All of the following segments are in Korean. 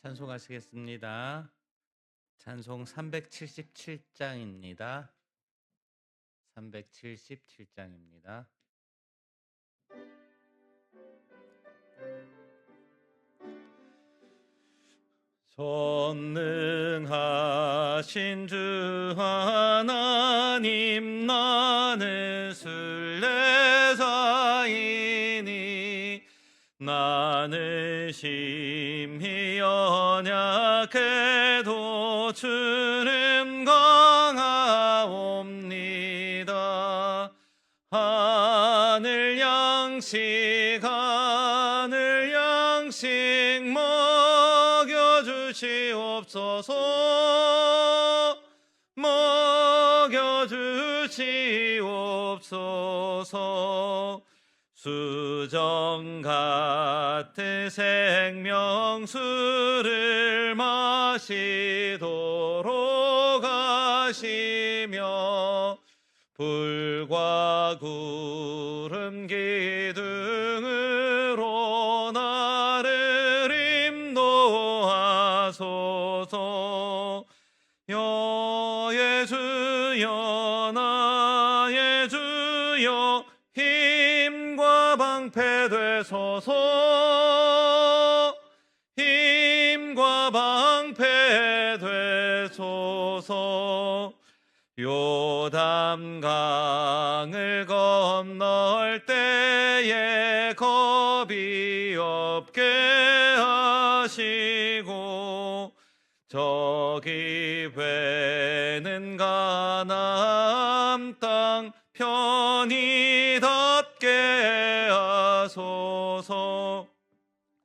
찬송하시겠습니다. 찬송 377장입니다. 377장입니다. 전능하신 주 하나님, 나는 순례자이니 나는 심히 연약해도 주는 강하옵니다. 하늘 양식 먹여주시옵소서. 수정 같은 생명수를 마시도록 하시며 불과 구름 기둥으로 나를 인도하소서. 여의 주여 나의 주여 힘과 방패 되소서. 힘과 방패 되소서. 요단강을 건널 때에 겁이 없게 하시고 저기 배는 가나안 땅 편히 닿게 하소서.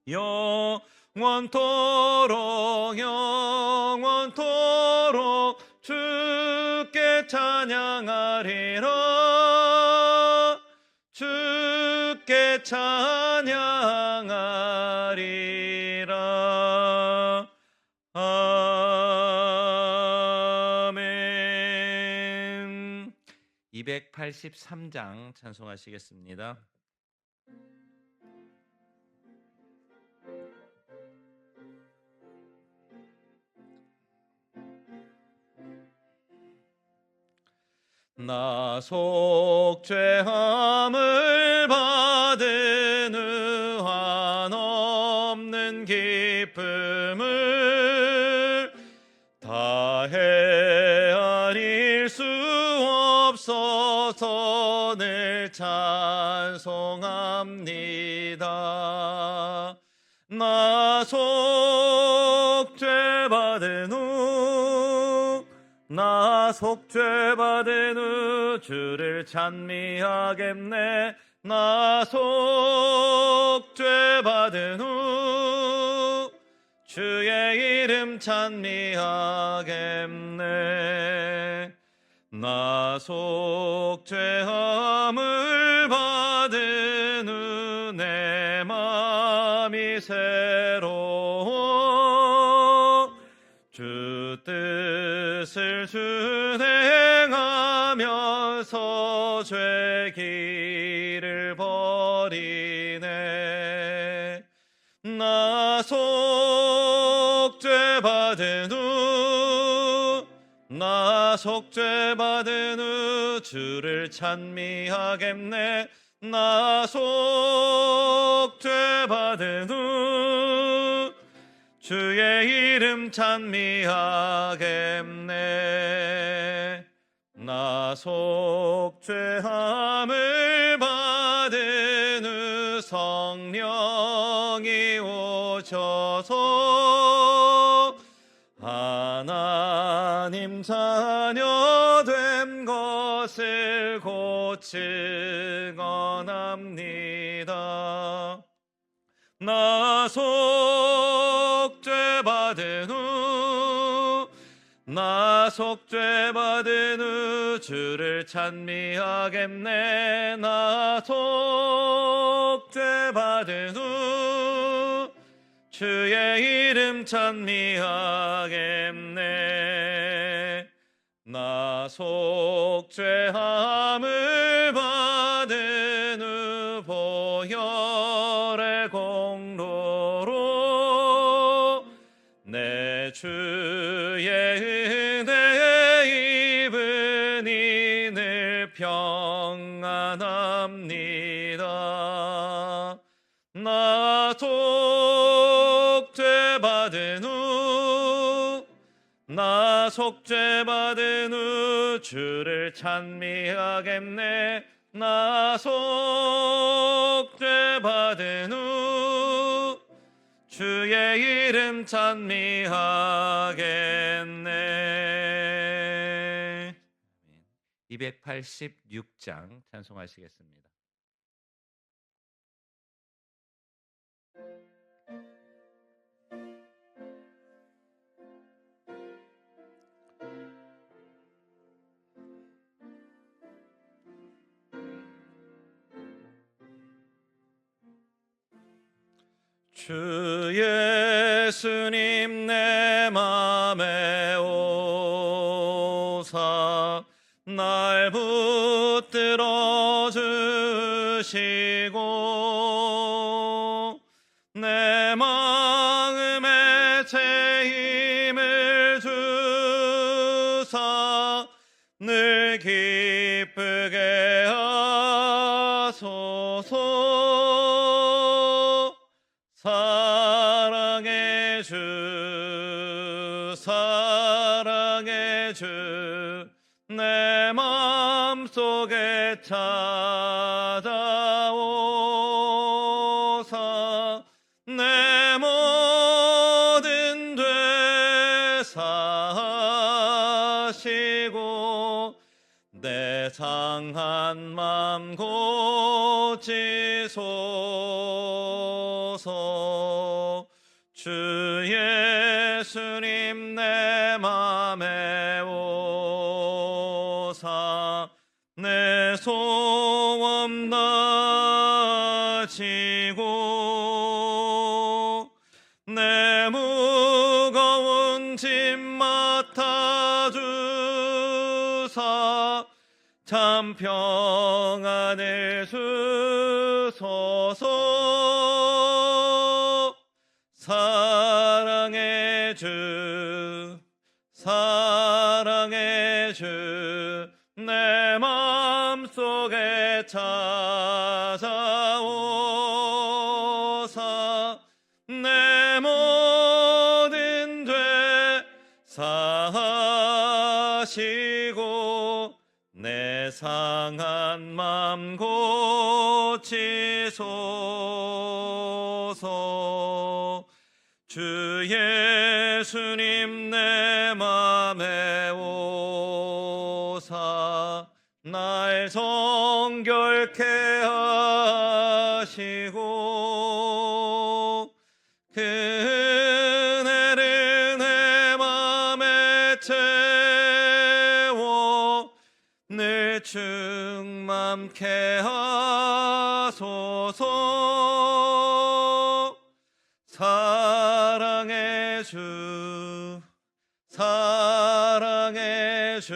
영원토록 주께 찬양하리라. 주께 찬양하리라. 아멘. 283장 찬송하시겠습니다. 나 속죄함을 받은 후 한없는 기쁨을 다 헤아릴 수 없어서 늘 찬송합니다. 나 속죄받은 후 주를 찬미하겠네. 나 속죄받은 후 주의 이름 찬미하겠네. 나 속죄함을 받은 후 내 마음이 새로워 주 뜻을 준행하면서 죄 길을 버리네. 나 속죄받은 후 주를 찬미하겠네. 나 속죄받은 후 주의 이름 찬미하겠네. 나 속죄함을 받은 후 성령이 오셔서 하나님 자녀 된 것을 고증언합니다. 나 속죄받은 후 주를 찬미하겠네. 나 속죄받은 후 주의 이름 찬미하겠네. 나 속죄함을 받은 후 보혈의 공로로 주의 은혜에 입으니 늘 평안합니다. 나 속죄받은 후, 나 속죄받은 후 주를 찬미하겠네. 나 속죄받은 후 주의 이름 찬미하겠네. 286장 찬송하시겠습니다. 주 예수님 내 맘에 오사 날 붙들어 주시고 내 마음에 새 힘을 주사 늘 기쁘게 하소서. 사랑의 주, 사랑의 주, 내 마음속에 찾아오사 내 모든 되사하시고 내 상한 맘 고치소서. 주 예수님 내 맘에 오사 내 소원 다지고 내 무거운 짐 맡아주사 참 평안을 주소서. 사랑의 주, 사랑의 주, 내 마음속에 찾아오사 내 모든 되사하시고 내 상한 맘 고치소서. 주 예수님 내 맘에 오사 날 정결케 하시고 그 은혜를 내 맘에 채워 늘 충만케 하소서. 사랑의 주, 사랑의 주,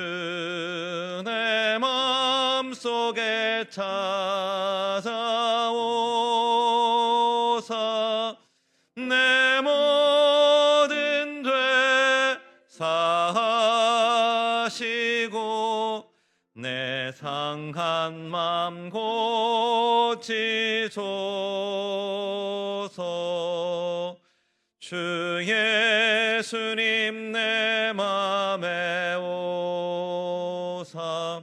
내 마음속에 찾아오사 내 모든 되사하시고 내 상한 맘 고치소서. 주 예수님 내 맘에 오사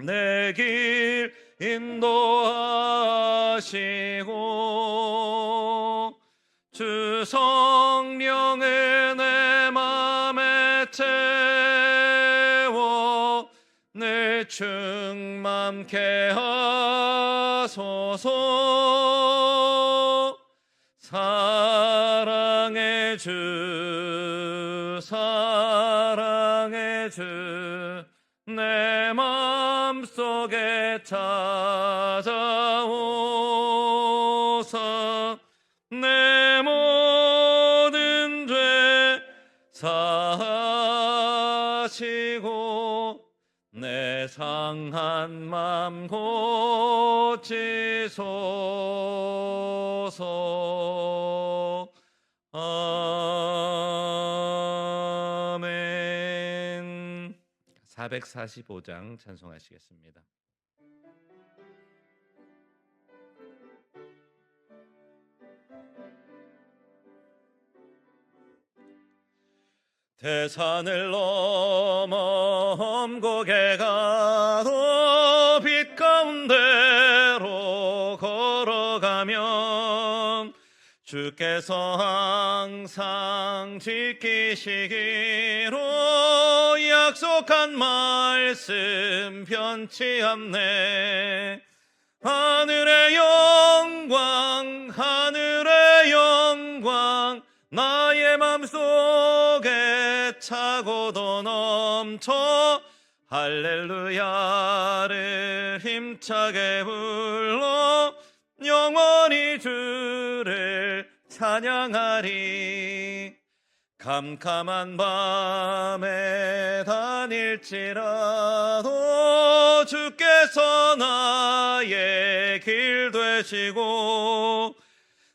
내 길 인도하시고 주 성령을 내 맘에 채워 늘 충만케 하소서. 사랑의 주, 사랑의 주, 내 마음속에 찾아오사 내 모든 죄 사하시고 내 상한 맘 고치소서. 아멘. 445장 찬송하시겠습니다. 대산을 넘어 험곡에 가도 빛 가운데로 걸어가면 주께서 항상 지키시기로 약속한 말씀 변치 않네. 하늘의 영광 하늘의 영광 나의 맘속에 차고도 넘쳐 할렐루야를 힘차게 불러 영원히 주를 찬양하리. 캄캄한 밤에 다닐지라도 주께서 나의 길 되시고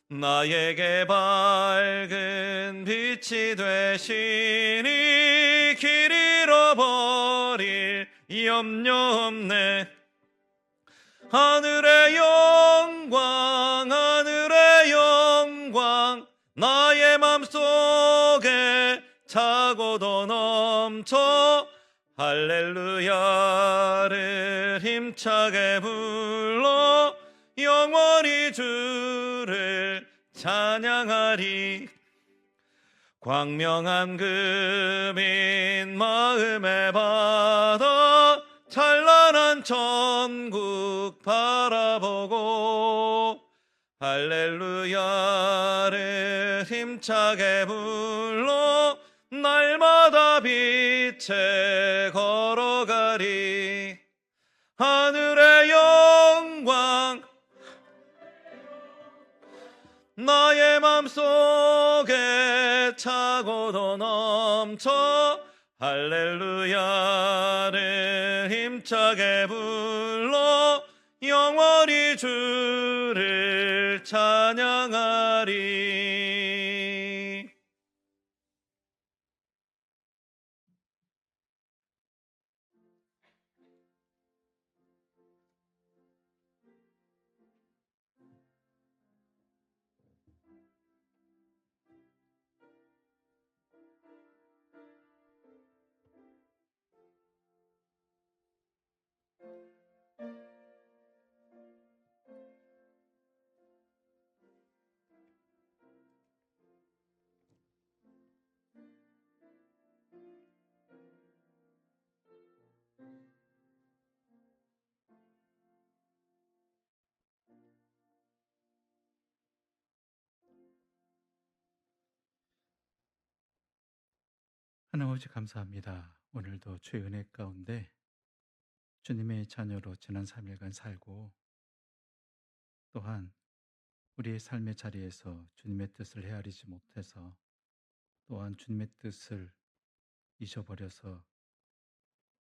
나에게 밝은 빛이 되시니 길 잃어버릴 염려 없네. 하늘의 영광 하늘의 영광 나의 맘속에 차고도 넘쳐 할렐루야를 힘차게 불러 영원히 주를 찬양하리. 광명한 금인 마음에 받아 찬란한 천국 바라보고 할렐루야를 힘차게 불러 날마다 빛에 걸어가리. 하늘의 영광 나의 맘속에 차고도 넘쳐 할렐루야를 힘차게 불러 영원히 주를 찬양하리. 하나님 아버지 감사합니다. 오늘도 주의 은혜 가운데 주님의 자녀로 지난 3일간 살고 또한 우리의 삶의 자리에서 주님의 뜻을 헤아리지 못해서 또한 주님의 뜻을 잊어버려서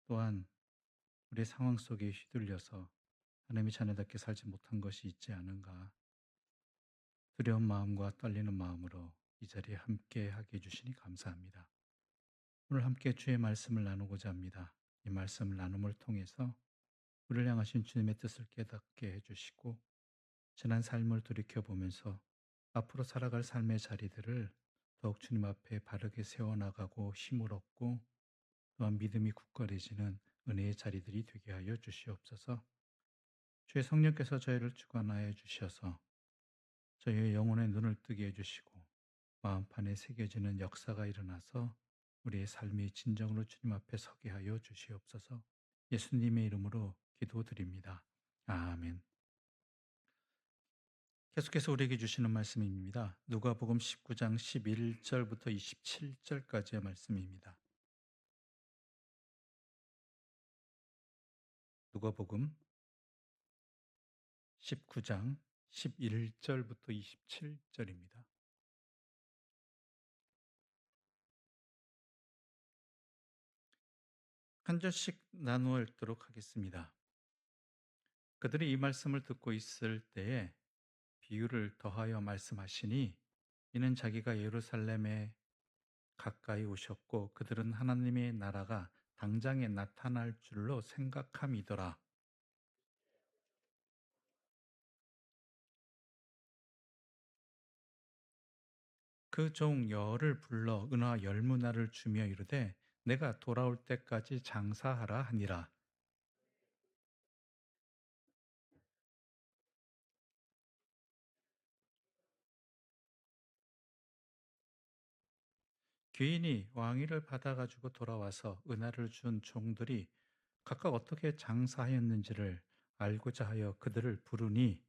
또한 우리의 상황 속에 휘둘려서 하나님의 자녀답게 살지 못한 것이 있지 않은가 두려운 마음과 떨리는 마음으로 이 자리에 함께 하게 해주시니 감사합니다. 오늘 함께 주의 말씀을 나누고자 합니다. 이 말씀을 나눔을 통해서 우리를 향하신 주님의 뜻을 깨닫게 해주시고 지난 삶을 돌이켜보면서 앞으로 살아갈 삶의 자리들을 더욱 주님 앞에 바르게 세워나가고 힘을 얻고 또한 믿음이 굳건해지는 은혜의 자리들이 되게 하여 주시옵소서. 주의 성령께서 저희를 주관하여 주셔서 저희의 영혼의 눈을 뜨게 해주시고 마음판에 새겨지는 역사가 일어나서 우리의 삶이 진정으로 주님 앞에 서게 하여 주시옵소서. 예수님의 이름으로 기도드립니다. 아멘. 계속해서 우리에게 주시는 말씀입니다. 누가복음 19장 11절부터 27절까지의 말씀입니다. 누가복음 19장 11절부터 27절입니다. 한 절씩 나누어 읽도록 하겠습니다. 그들이 이 말씀을 듣고 있을 때에 비유를 더하여 말씀하시니 이는 자기가 예루살렘에 가까이 오셨고 그들은 하나님의 나라가 당장에 나타날 줄로 생각함이더라. 그 종 열을 불러 은화 열문화를 주며 이르되 내가 돌아올 때까지 장사하라 하니라. 귀인이 왕위를 받아가지고 돌아와서 은화를 준 종들이 각각 어떻게 장사하였는지를 알고자 하여 그들을 부르니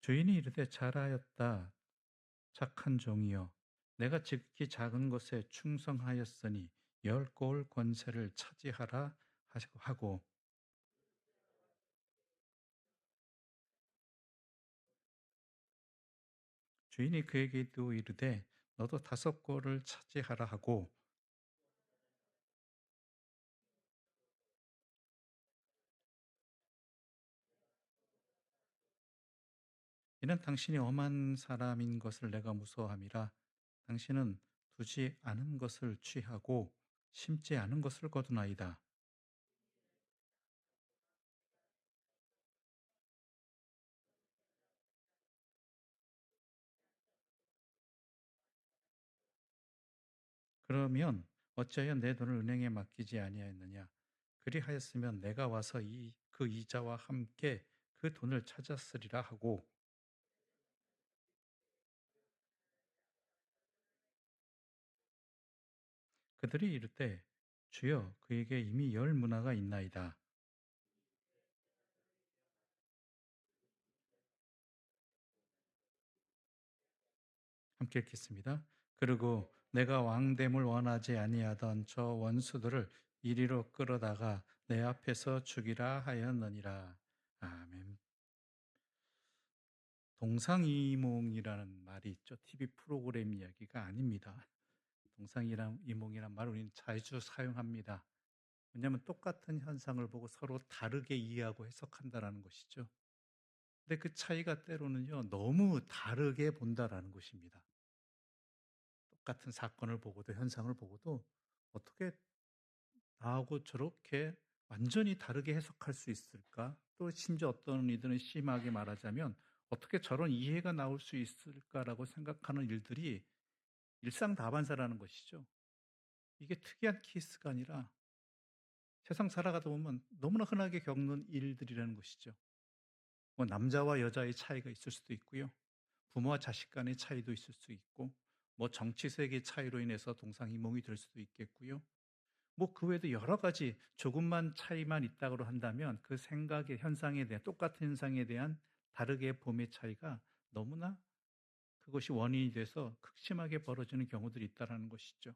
주인이 이르되 잘하였다 착한 종이여 내가 지극히 작은 것에 충성하였으니 열 고을 권세를 차지하라 하고 주인이 그에게 또 이르되 너도 다섯 고을을 차지하라 하고 이는 당신이 엄한 사람인 것을 내가 무서워함이라 당신은 두지 않은 것을 취하고 심지 않은 것을 거두나이다. 그러면 어찌하여 내 돈을 은행에 맡기지 아니하였느냐? 그리하였으면 내가 와서 그 이자와 함께 그 돈을 찾았으리라 하고 그들이 이르되 주여 그에게 이미 열 문화가 있나이다. 함께 읽겠습니다. 그리고 내가 왕됨을 원하지 아니하던 저 원수들을 이리로 끌어다가 내 앞에서 죽이라 하였느니라. 아멘. 동상이몽이라는 말이 있죠. TV 프로그램 이야기가 아닙니다. 동상이몽이란 말을 우리는 자주 사용합니다. 왜냐하면 똑같은 현상을 보고 서로 다르게 이해하고 해석한다라는 것이죠. 근데 그 차이가 때로는요, 너무 다르게 본다라는 것입니다. 똑같은 사건을 보고도 현상을 보고도 어떻게 나하고 저렇게 완전히 다르게 해석할 수 있을까? 또 심지어 어떤 이들은 심하게 말하자면 어떻게 저런 이해가 나올 수 있을까라고 생각하는 일들이 일상다반사라는 것이죠. 이게 특이한 케이스가 아니라 세상 살아가다 보면 너무나 흔하게 겪는 일들이라는 것이죠. 뭐 남자와 여자의 차이가 있을 수도 있고요. 부모와 자식 간의 차이도 있을 수 있고, 뭐 정치색의 차이로 인해서 동상이몽이 될 수도 있겠고요. 뭐 그 외에도 여러 가지 조금만 차이만 있다고 한다면 그 생각의 현상에 대한 똑같은 현상에 대한 다르게 봄의 차이가 너무나 그것이 원인이 돼서 극심하게 벌어지는 경우들이 있다는 것이죠.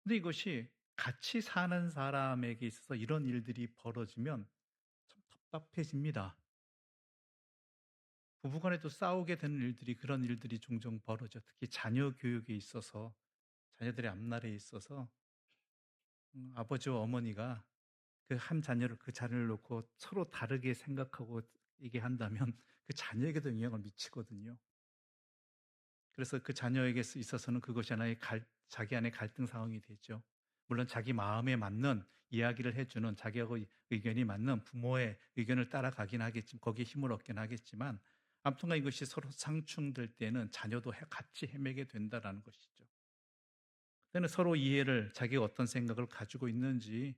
근데 이것이 같이 사는 사람에게 있어서 이런 일들이 벌어지면 참 답답해집니다. 부부간에도 싸우게 되는 일들이 그런 일들이 종종 벌어져. 특히 자녀 교육에 있어서 자녀들의 앞날에 있어서 아버지와 어머니가 그 한 자녀를 그 자녀를 놓고 서로 다르게 생각하고 얘기한다면 그 자녀에게도 영향을 미치거든요. 그래서 그 자녀에게 있어서는 그것이 하나의 자기 안의 갈등 상황이 되죠. 물론 자기 마음에 맞는 이야기를 해주는 자기하고 의견이 맞는 부모의 의견을 따라가긴 하겠지만 거기에 힘을 얻긴 하겠지만 아무튼간 이것이 서로 상충될 때는 자녀도 같이 헤매게 된다라는 것이죠. 그때는 서로 이해를 자기가 어떤 생각을 가지고 있는지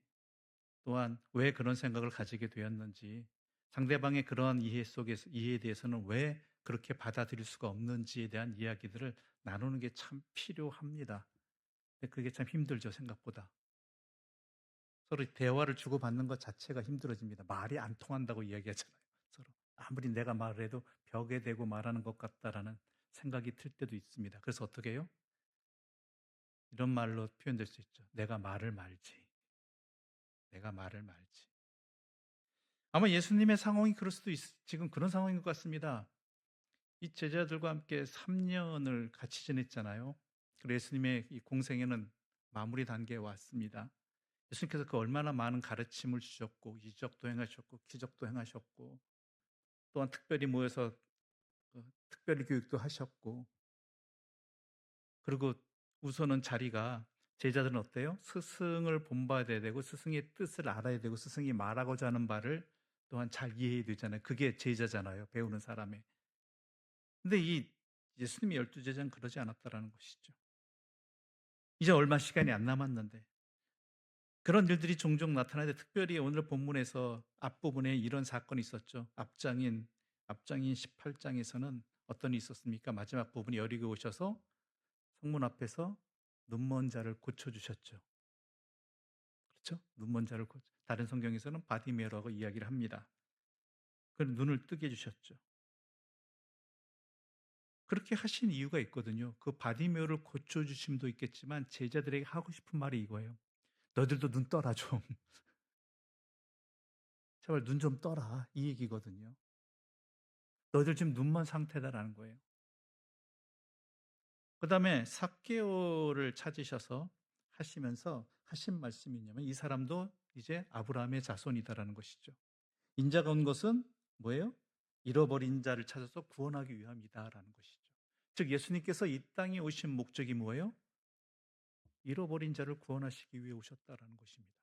또한 왜 그런 생각을 가지게 되었는지 상대방의 그런 이해에 대해서는 왜 그렇게 받아들일 수가 없는지에 대한 이야기들을 나누는 게 참 필요합니다. 근데 그게 참 힘들죠, 생각보다. 서로 대화를 주고받는 것 자체가 힘들어집니다. 말이 안 통한다고 이야기하잖아요. 서로. 아무리 내가 말을 해도 벽에 대고 말하는 것 같다라는 생각이 들 때도 있습니다. 그래서 어떻게 해요? 이런 말로 표현될 수 있죠. 내가 말을 말지. 내가 말을 말지. 아마 예수님의 상황이 그럴 수도 지금 그런 상황인 것 같습니다. 이 제자들과 함께 3년을 같이 지냈잖아요. 그리고 예수님의 이 공생애는 마무리 단계에 왔습니다. 예수님께서 그 얼마나 많은 가르침을 주셨고 이적도 행하셨고 기적도 행하셨고 또한 특별히 모여서 특별 교육도 하셨고, 그리고 우선은 자리가 제자들은 어때요? 스승을 본받아야 되고 스승의 뜻을 알아야 되고 스승이 말하고자 하는 바를 또한 잘 이해해야 되잖아요. 그게 제자잖아요. 배우는 사람의. 근데 이 예수님의 12제자는 그러지 않았다라는 것이죠. 이제 얼마 시간이 안 남았는데 그런 일들이 종종 나타나는데 특별히 오늘 본문에서 앞부분에 이런 사건이 있었죠. 앞장인 18장에서는 어떤 일이 있었습니까? 마지막 부분에 여리고 오셔서 성문 앞에서 눈먼 자를 고쳐주셨죠. 그렇죠? 눈먼 자를 다른 성경에서는 바디메오라고 이야기를 합니다. 그 눈을 뜨게 해주셨죠. 그렇게 하신 이유가 있거든요. 그 바디메오를 고쳐주심도 있겠지만 제자들에게 하고 싶은 말이 이거예요. 너희들도 눈 떠라 좀. 제발 눈 좀 떠라. 이 얘기거든요. 너희들 지금 눈먼 상태다라는 거예요. 그 다음에 삭개오를 찾으셔서 하시면서 하신 말씀이 있냐면 이 사람도 이제 아브라함의 자손이다라는 것이죠. 인자가 온 것은 뭐예요? 잃어버린 자를 찾아서 구원하기 위함이다라는 것이죠. 즉 예수님께서 이 땅에 오신 목적이 뭐예요? 잃어버린 자를 구원하시기 위해 오셨다라는 것입니다.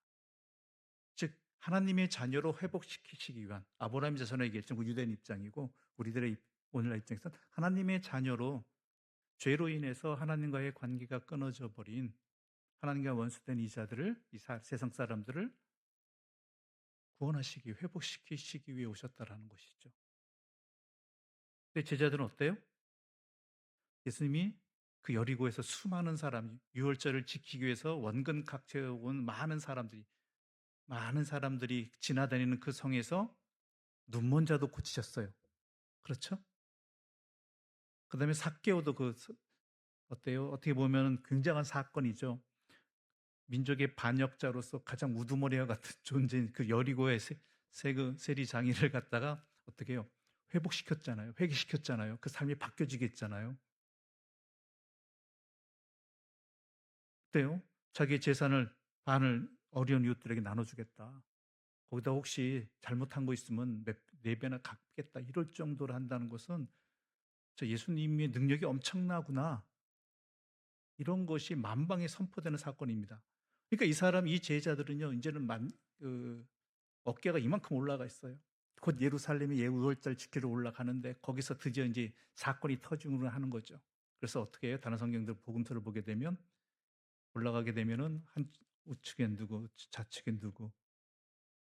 즉 하나님의 자녀로 회복시키시기 위한 아브라함의 자손에게 얘기했죠. 유대인 입장이고 우리들의 오늘날 입장에서는 하나님의 자녀로 죄로 인해서 하나님과의 관계가 끊어져 버린 하나님과 원수된 이 자들을 세상 사람들을 구원하시기 회복시키시기 위해 오셨다라는 것이죠. 근데 제자들은 어때요? 예수님이 그 여리고에서 수많은 사람이 유월절을 지키기 위해서 원근 각지에 온 많은 사람들이 지나다니는 그 성에서 눈먼 자도 고치셨어요. 그렇죠? 그다음에 삭개오도 어때요? 어떻게 보면 굉장한 사건이죠. 민족의 반역자로서 가장 우두머리와 같은 존재인 그 여리고의 세리 장인을 갖다가 어떻게 해요? 회복시켰잖아요. 회개시켰잖아요. 그 삶이 바뀌어지게 했잖아요. 어때요? 자기 재산을 반을 어려운 이웃들에게 나눠주겠다. 거기다 혹시 잘못한 거 있으면 네 배나 갚겠다. 이럴 정도로 한다는 것은 저 예수님의 능력이 엄청나구나. 이런 것이 만방에 선포되는 사건입니다. 그러니까 이 제자들은요, 이제는 어깨가 이만큼 올라가 있어요. 곧 예루살렘에 예우월절 지키러 올라가는데 거기서 드디어 이제 사건이 터지기로 하는 거죠. 그래서 어떻게 해요? 다른 성경들 복음서를 보게 되면 올라가게 되면은 한 우측엔 누구, 좌측엔 누구,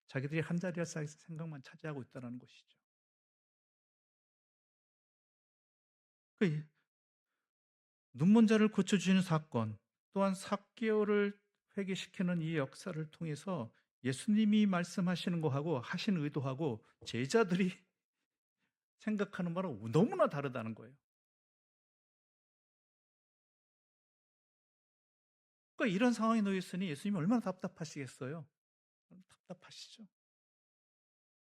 자기들이 한 자리할 생각만 차지하고 있다는 것이죠. 그 눈먼 자를 고쳐주시는 사건, 또한 삭개오를 회개시키는 이 역사를 통해서 예수님이 말씀하시는 거하고 하신 의도하고 제자들이 생각하는 바랑 너무나 다르다는 거예요. 그러니까 이런 상황에 놓여 있으니 예수님이 얼마나 답답하시겠어요? 답답하시죠.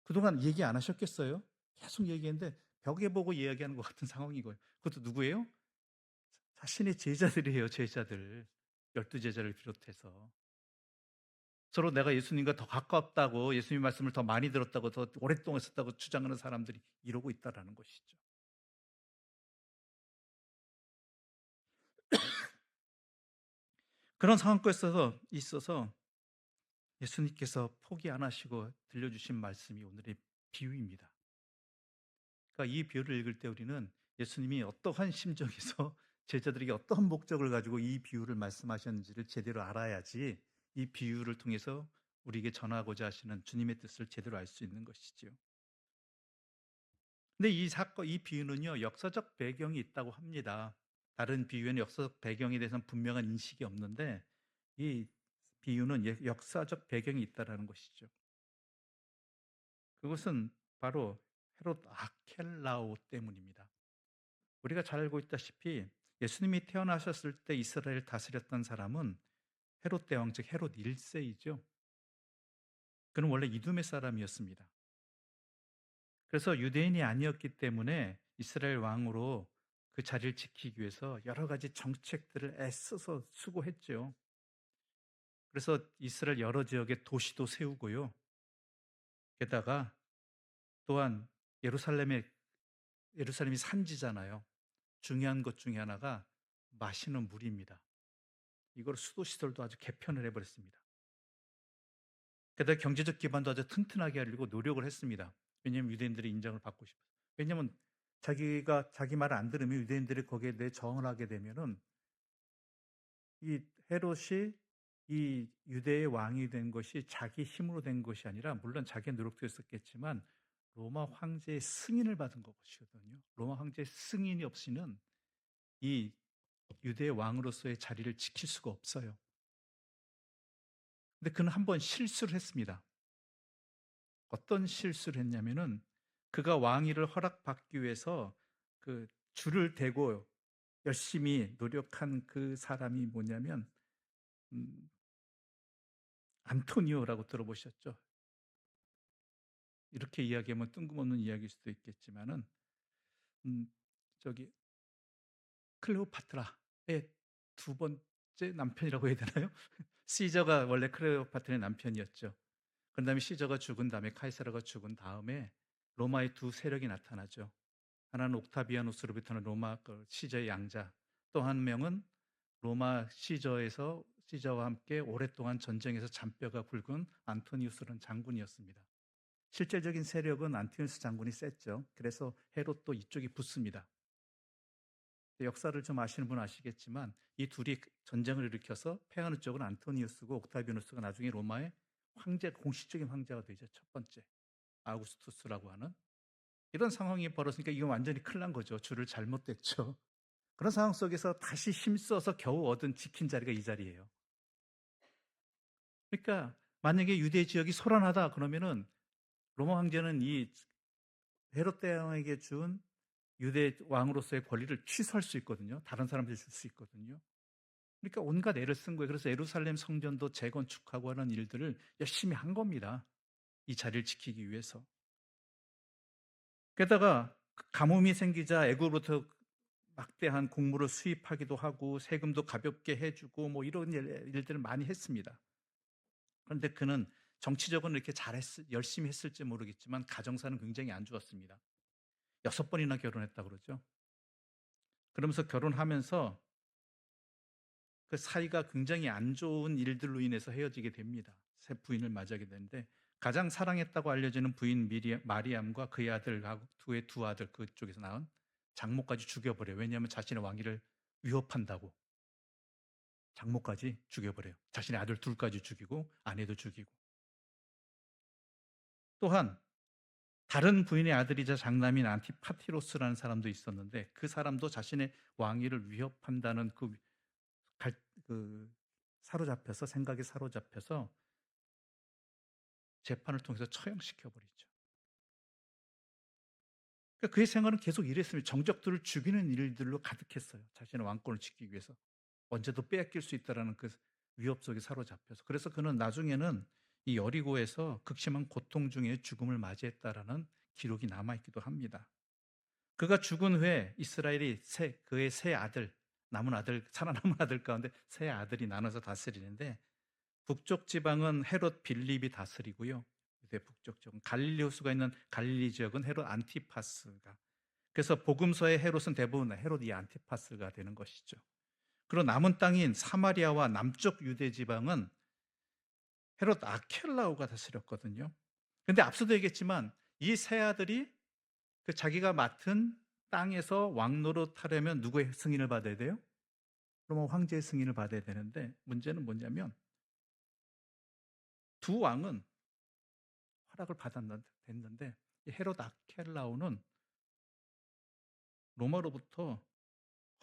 그동안 얘기 안 하셨겠어요? 계속 얘기했는데 벽에 보고 이야기하는 것 같은 상황인 거예요. 그것도 누구예요? 자신의 제자들이에요, 제자들. 12제자를 비롯해서. 서로 내가 예수님과 더 가깝다고, 예수님 말씀을 더 많이 들었다고, 더 오랫동안 썼다고 주장하는 사람들이 이러고 있다라는 것이죠. 그런 상황과 있어서 예수님께서 포기 안 하시고 들려주신 말씀이 오늘의 비유입니다. 그러니까 이 비유를 읽을 때 우리는 예수님이 어떠한 심정에서 제자들에게 어떠한 목적을 가지고 이 비유를 말씀하셨는지를 제대로 알아야지 이 비유를 통해서 우리에게 전하고자 하시는 주님의 뜻을 제대로 알 수 있는 것이지요. 근데 이 비유는요, 역사적 배경이 있다고 합니다. 다른 비유에는 역사적 배경에 대해서는 분명한 인식이 없는데 이 비유는 역사적 배경이 있다는 것이죠. 그것은 바로 헤롯 아켈라오 때문입니다. 우리가 잘 알고 있다시피 예수님이 태어나셨을 때 이스라엘을 다스렸던 사람은 헤롯 대왕, 즉 헤롯 1세이죠. 그는 원래 이두메 사람이었습니다. 그래서 유대인이 아니었기 때문에 이스라엘 왕으로 그 자리를 지키기 위해서 여러 가지 정책들을 애써서 수고했죠. 그래서 이스라엘 여러 지역에 도시도 세우고요. 게다가 또한 예루살렘에 예루살렘이 산지잖아요. 중요한 것 중에 하나가 마시는 물입니다. 이걸 수도 시설도 아주 개편을 해버렸습니다. 게다가 경제적 기반도 아주 튼튼하게 하려고 노력을 했습니다. 왜냐하면 유대인들의 인정을 받고 싶어서. 왜냐하면 자기가 자기 말을 안 들으면 유대인들이 거기에 대해 저항을 하게 되면은 이 헤롯이 이 유대의 왕이 된 것이 자기 힘으로 된 것이 아니라 물론 자기의 노력도 있었겠지만 로마 황제의 승인을 받은 것이거든요. 로마 황제의 승인이 없이는 이 유대의 왕으로서의 자리를 지킬 수가 없어요. 근데 그는 한 번 실수를 했습니다. 어떤 실수를 했냐면은 그가 왕위를 허락받기 위해서 그 줄을 대고 열심히 노력한 그 사람이 뭐냐면 음, 안토니오라고 들어보셨죠? 이렇게 이야기하면 뜬금없는 이야기일 수도 있겠지만은 음, 저기 클레오파트라의 두 번째 남편이라고 해야 되나요? 시저가 원래 클레오파트라의 남편이었죠. 그런 다음에 시저가 죽은 다음에 카이사르가 죽은 다음에 로마의 두 세력이 나타나죠. 하나는 옥타비아누스로부터는 로마 시저의 양자, 또 한 명은 로마 시저와 함께 오랫동안 전쟁에서 잔뼈가 굵은 안토니우스라는 장군이었습니다. 실제적인 세력은 안토니우스 장군이 셌죠. 그래서 헤롯도 이쪽이 붙습니다. 역사를 좀 아시는 분은 아시겠지만 이 둘이 전쟁을 일으켜서 패하는 쪽은 안토니우스고 옥타비아누스가 나중에 로마의 공식적인 황제가 되죠. 첫 번째 아우구스투스라고 하는 이런 상황이 벌어지니까 이건 완전히 큰일 난 거죠. 줄을 잘못 댔죠. 그런 상황 속에서 다시 힘써서 겨우 얻은 지킨 자리가 이 자리예요. 그러니까 만약에 유대 지역이 소란하다 그러면은 로마 황제는 이 헤롯 대왕에게 준 유대 왕으로서의 권리를 취소할 수 있거든요. 다른 사람들이 줄 수 있거든요. 그러니까 온갖 애를 쓴 거예요. 그래서 예루살렘 성전도 재건축하고 하는 일들을 열심히 한 겁니다. 이 자리를 지키기 위해서. 게다가 가뭄이 생기자 애굽으로부터 막대한 곡물을 수입하기도 하고 세금도 가볍게 해주고 뭐 이런 일들을 많이 했습니다. 그런데 그는 정치적으로는 이렇게 열심히 했을지 모르겠지만 가정사는 굉장히 안 좋았습니다. 6번이나 결혼했다 그러죠. 그러면서 결혼하면서 그 사이가 굉장히 안 좋은 일들로 인해서 헤어지게 됩니다. 새 부인을 맞이하게 되는데 가장 사랑했다고 알려지는 부인 마리암과 그의 아들하고 두 아들 그쪽에서 낳은 장모까지 죽여버려요. 왜냐하면 자신의 왕위를 위협한다고 장모까지 죽여버려요. 자신의 아들 둘까지 죽이고 아내도 죽이고. 또한 다른 부인의 아들이자 장남인 안티파티로스라는 사람도 있었는데 그 사람도 자신의 왕위를 위협한다는 사로잡혀서 생각에 사로잡혀서 재판을 통해서 처형시켜버리죠. 그러니까 그의 생활은 계속 이랬습니다. 정적들을 죽이는 일들로 가득했어요. 자신의 왕권을 지키기 위해서. 언제도 빼앗길 수 있다는 그 위협 속에 사로잡혀서. 그래서 그는 나중에는 이 여리고에서 극심한 고통 중에 죽음을 맞이했다라는 기록이 남아있기도 합니다. 그가 죽은 후에 이스라엘이 그의 살아남은 아들 가운데 세 아들이 나눠서 다스리는데 북쪽 지방은 헤롯 빌립이 다스리고요. 유대 북쪽 지역은 갈릴리 호수가 있는 갈릴리 지역은 헤롯 안티파스가. 그래서 복음서의 헤롯은 대부분 헤롯 이 안티파스가 되는 것이죠. 그리고 남은 땅인 사마리아와 남쪽 유대 지방은 헤롯 아켈라오가 다스렸거든요. 그런데 앞서도 얘기했지만 이 세 아들이 그 자기가 맡은 땅에서 왕노릇 하려면 누구의 승인을 받아야 돼요? 로마 황제의 승인을 받아야 되는데 문제는 뭐냐면 두 왕은 허락을 받았는데 헤롯 아켈라오는 로마로부터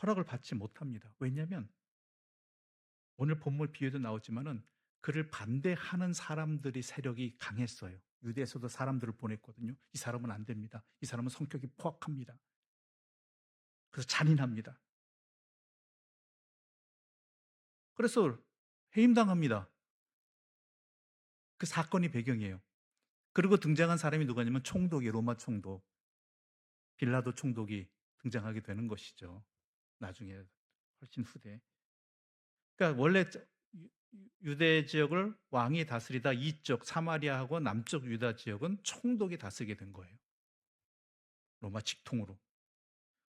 허락을 받지 못합니다. 왜냐하면 오늘 본문 비유도 나오지만은 그를 반대하는 사람들이 세력이 강했어요. 유대에서도 사람들을 보냈거든요. 이 사람은 안 됩니다. 이 사람은 성격이 포악합니다. 그래서 잔인합니다. 그래서 해임당합니다. 그 사건이 배경이에요. 그리고 등장한 사람이 누구냐면 총독이 로마 총독 빌라도 총독이 등장하게 되는 것이죠. 나중에 훨씬 후대. 그러니까 원래 유대 지역을 왕이 다스리다 이쪽 사마리아하고 남쪽 유다 지역은 총독이 다스리게 된 거예요. 로마 직통으로.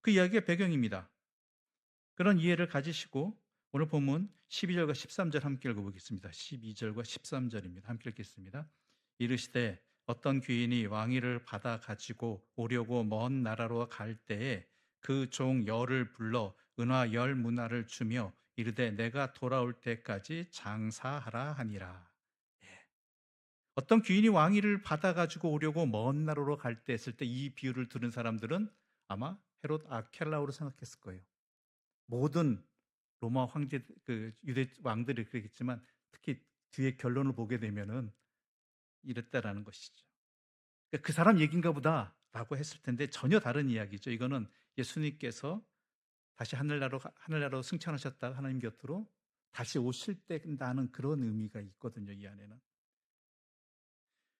그 이야기의 배경입니다. 그런 이해를 가지시고 오늘 본문 12절과 13절 함께 읽어보겠습니다. 12절과 13절입니다. 함께 읽겠습니다. 이르시되 어떤 귀인이 왕위를 받아 가지고 오려고 먼 나라로 갈 때에 그 종 열을 불러 은화 열 문화를 주며 이르되 내가 돌아올 때까지 장사하라 하니라. 어떤 귀인이 왕위를 받아 가지고 오려고 먼 나라로 갈 때 했을 때 이 비유를 들은 사람들은 아마 헤롯 아켈라오로 생각했을 거예요. 모든 로마 황제 그 유대 왕들이 그랬겠지만 특히 뒤에 결론을 보게 되면은 이랬다라는 것이죠. 그러니까 '그 사람 얘기인가 보다.'라고 했을 텐데 전혀 다른 이야기죠. 이거는 예수님께서 다시 하늘나라로 승천하셨다가 하나님 곁으로 다시 오실 때라는 그런 의미가 있거든요, 이 안에는.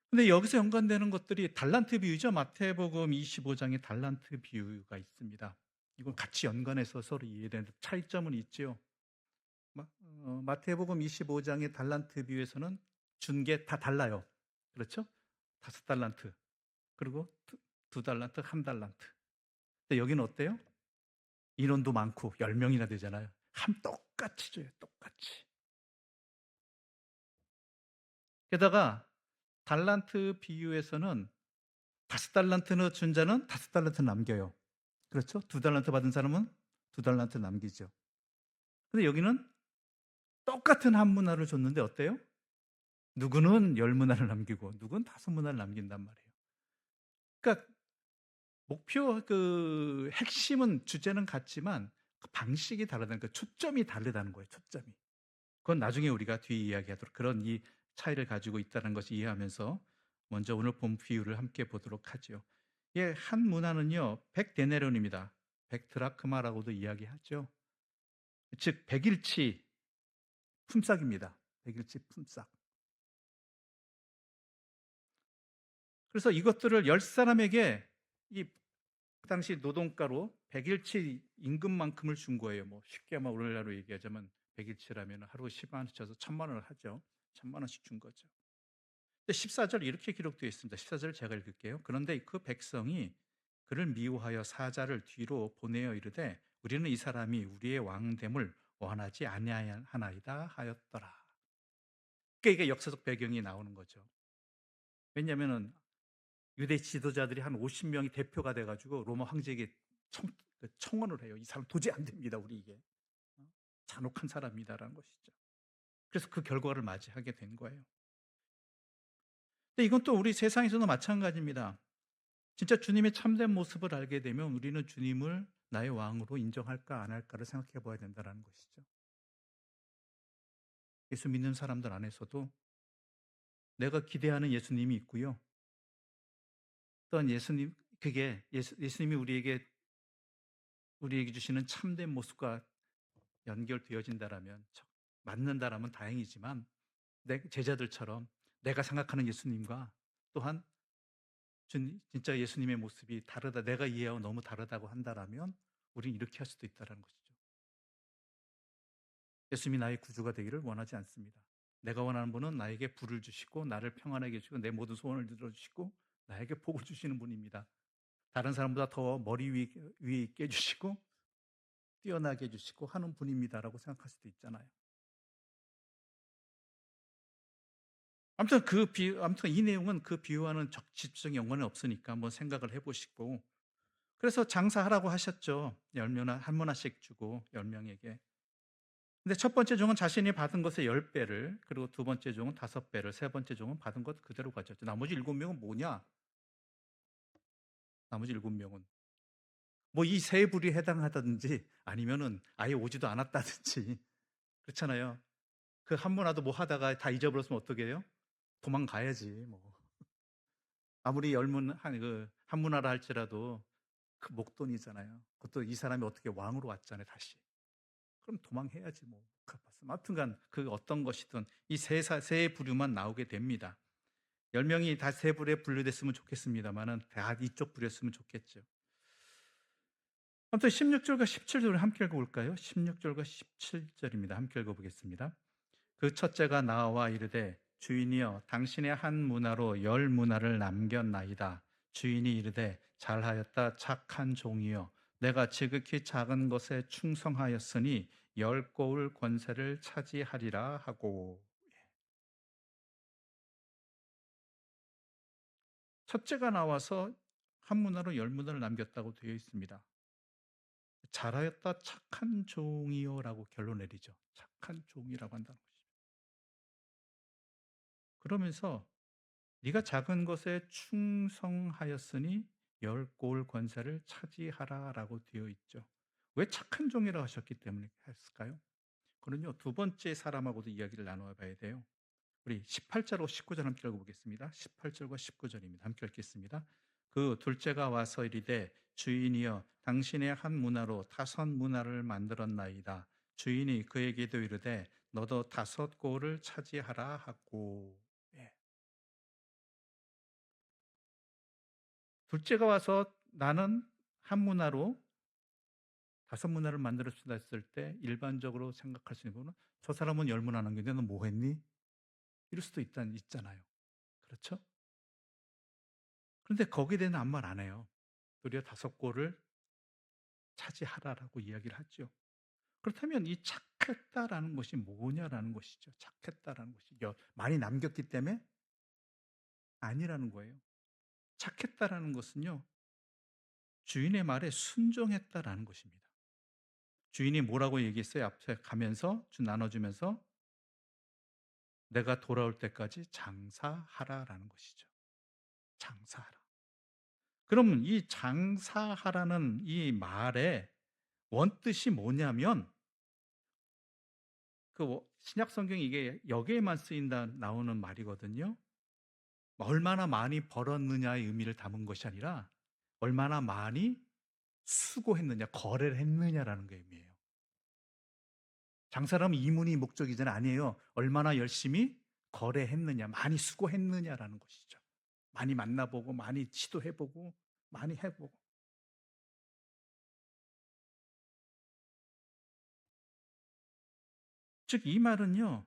근데 여기서 연관되는 것들이 달란트 비유죠. 마태복음 25장에 달란트 비유가 있습니다. 이건 같이 연관해서 서로 이해되는 차이점은 있죠. 마태복음 25장의 달란트 비유에서는 준 게 다 달라요. 그렇죠? 5달란트, 그리고 2달란트, 1달란트. 근데 여기는 어때요? 인원도 많고 10명이나 되잖아요. 똑같이 줘요. 똑같이. 게다가 달란트 비유에서는 5달란트는 준 자는 5달란트 남겨요. 그렇죠? 2달란트 받은 사람은 2달란트 남기죠. 근데 여기는 똑같은 한 문화를 줬는데 어때요? 누구는 10문화를 남기고 누구는 5문화를 남긴단 말이에요. 그러니까 목표 핵심은 주제는 같지만 그 방식이 다르다는 그 초점이 다르다는 거예요. 초점이. 그건 나중에 우리가 뒤에 이야기하도록 그런 이 차이를 가지고 있다는 것을 이해하면서 먼저 오늘 본 비유를 함께 보도록 하죠. 예, 한 문화는요 100데나리온입니다. 100드라크마라고도 이야기하죠. 즉 100일치 품삯입니다. 100일치 품삯. 그래서 이것들을 10사람에게 그 당시 노동가로 100일치 임금만큼을 준 거예요. 뭐 쉽게 아마 오늘날로 얘기하자면 100일치라면 하루 10만 원씩 쳐서 1000만 원을 하죠. 1000만 원씩 준 거죠. 근데 14절 이렇게 기록되어 있습니다. 14절 제가 읽을게요. 그런데 그 백성이 그를 미워하여 사자를 뒤로 보내어 이르되 우리는 이 사람이 우리의 왕됨을 원하지 아니하나이다 하였더라. 그러니까 이게 역사적 배경이 나오는 거죠. 왜냐하면 유대 지도자들이 한 50명이 대표가 돼가지고 로마 황제에게 청원을 해요. 이 사람 도저히 안 됩니다. 우리 이게 잔혹한 사람이다라는 것이죠. 그래서 그 결과를 맞이하게 된 거예요. 근데 이건 또 우리 세상에서도 마찬가지입니다. 진짜 주님의 참된 모습을 알게 되면 우리는 주님을 나의 왕으로 인정할까 안 할까를 생각해 봐야 된다는 것이죠. 예수 믿는 사람들 안에서도 내가 기대하는 예수님이 있고요. 또한 예수님, 그게 예수님이 우리에게 주시는 참된 모습과 연결되어진다라면, 맞는다라면 다행이지만 내 제자들처럼 내가 생각하는 예수님과 또한 진짜 예수님의 모습이 다르다, 내가 이해하고 너무 다르다고 한다라면 우리는 이렇게 할 수도 있다는 것이죠. 예수님이 나의 구주가 되기를 원하지 않습니다. 내가 원하는 분은 나에게 부를 주시고 나를 평안하게 해주시고 내 모든 소원을 들어주시고 나에게 복을 주시는 분입니다. 다른 사람보다 더 머리 위에 있게 해주시고 뛰어나게 해주시고 하는 분입니다라고 생각할 수도 있잖아요. 아무튼 이 내용은 그 비유와는 직접적인 연관은 없으니까 한번 생각을 해보시고, 그래서 장사하라고 하셨죠. 10문화, 한 문화씩 주고 10명에게. 근데 첫 번째 종은 자신이 받은 것의 10배를, 그리고 두 번째 종은 5배를, 세 번째 종은 받은 것 그대로 가졌죠. 나머지 7명은 뭐냐? 나머지 7명은 뭐 이 세 불이 해당하다든지 아니면은 아예 오지도 않았다든지 그렇잖아요. 그 한 문화도 뭐 하다가 다 잊어버렸으면 어떻게 해요? 도망가야지 뭐. 아무리 한 문화라 할지라도 그 목돈이잖아요. 그것도 이 사람이 어떻게 왕으로 왔잖아요, 다시. 그럼 도망해야지 뭐. 아무튼간 그 어떤 것이든 이 세 부류만 나오게 됩니다. 10명이 다 세 부류에 분류됐으면 좋겠습니다만은 다 이쪽 부류였으면 좋겠죠. 아무튼 16절과 17절을 함께 읽어볼까요? 16절과 17절입니다. 함께 읽어보겠습니다. 그 첫째가 나와 이르되 주인이여 당신의 한 문화로 10문화를 남겼나이다. 주인이 이르되 잘하였다 착한 종이여 내가 지극히 작은 것에 충성하였으니 열 고울 권세를 차지하리라 하고. 첫째가 나와서 한 문화로 열 문화를 남겼다고 되어 있습니다. 잘하였다 착한 종이요라고 결론 내리죠. 착한 종이라고 한다는 것이죠. 그러면서 네가 작은 것에 충성하였으니 열 고울 권세를 차지하라라고 되어 있죠. 왜 착한 종이라고 하셨기 때문에 했을까요? 그는요, 두 번째 사람하고도 이야기를 나눠 봐야 돼요. 우리 18절하고 19절 함께 읽어보겠습니다. 18절과 19절입니다. 함께 읽겠습니다. 그 둘째가 와서 이르되 주인이여 당신의 한 문화로 다섯 문화를 만들었나이다. 주인이 그에게도 이르되 너도 다섯 고을을 차지하라 하고. 예. 둘째가 와서 나는 한 문화로 다섯 문화를 만들었다 했을 때 일반적으로 생각할 수 있는 거는 저 사람은 열 문화 남겼는데 너 뭐 했니? 이럴 수도 있잖아요. 그렇죠? 그런데 거기에 대해서는 아무 말 안 해요. 도리어 다섯 고를 차지하라라고 이야기를 하죠. 그렇다면 이 착했다라는 것이 뭐냐라는 것이죠. 착했다라는 것이 많이 남겼기 때문에 아니라는 거예요. 착했다라는 것은요, 주인의 말에 순종했다라는 것입니다. 주인이 뭐라고 얘기했어요? 앞에 가면서 나눠주면서 내가 돌아올 때까지 장사하라라는 것이죠. 장사하라. 그러면 이 장사하라는 이 말의 원뜻이 뭐냐면 그 신약 성경이 이게 여기에만 쓰인다 나오는 말이거든요. 얼마나 많이 벌었느냐의 의미를 담은 것이 아니라 얼마나 많이 수고했느냐, 거래를 했느냐라는 게 의미예요. 장사라면 이문이 목적이잖아요. 아니에요. 얼마나 열심히 거래했느냐, 많이 수고했느냐라는 것이죠. 많이 만나보고, 많이 시도해보고, 많이 해보고. 즉, 이 말은요,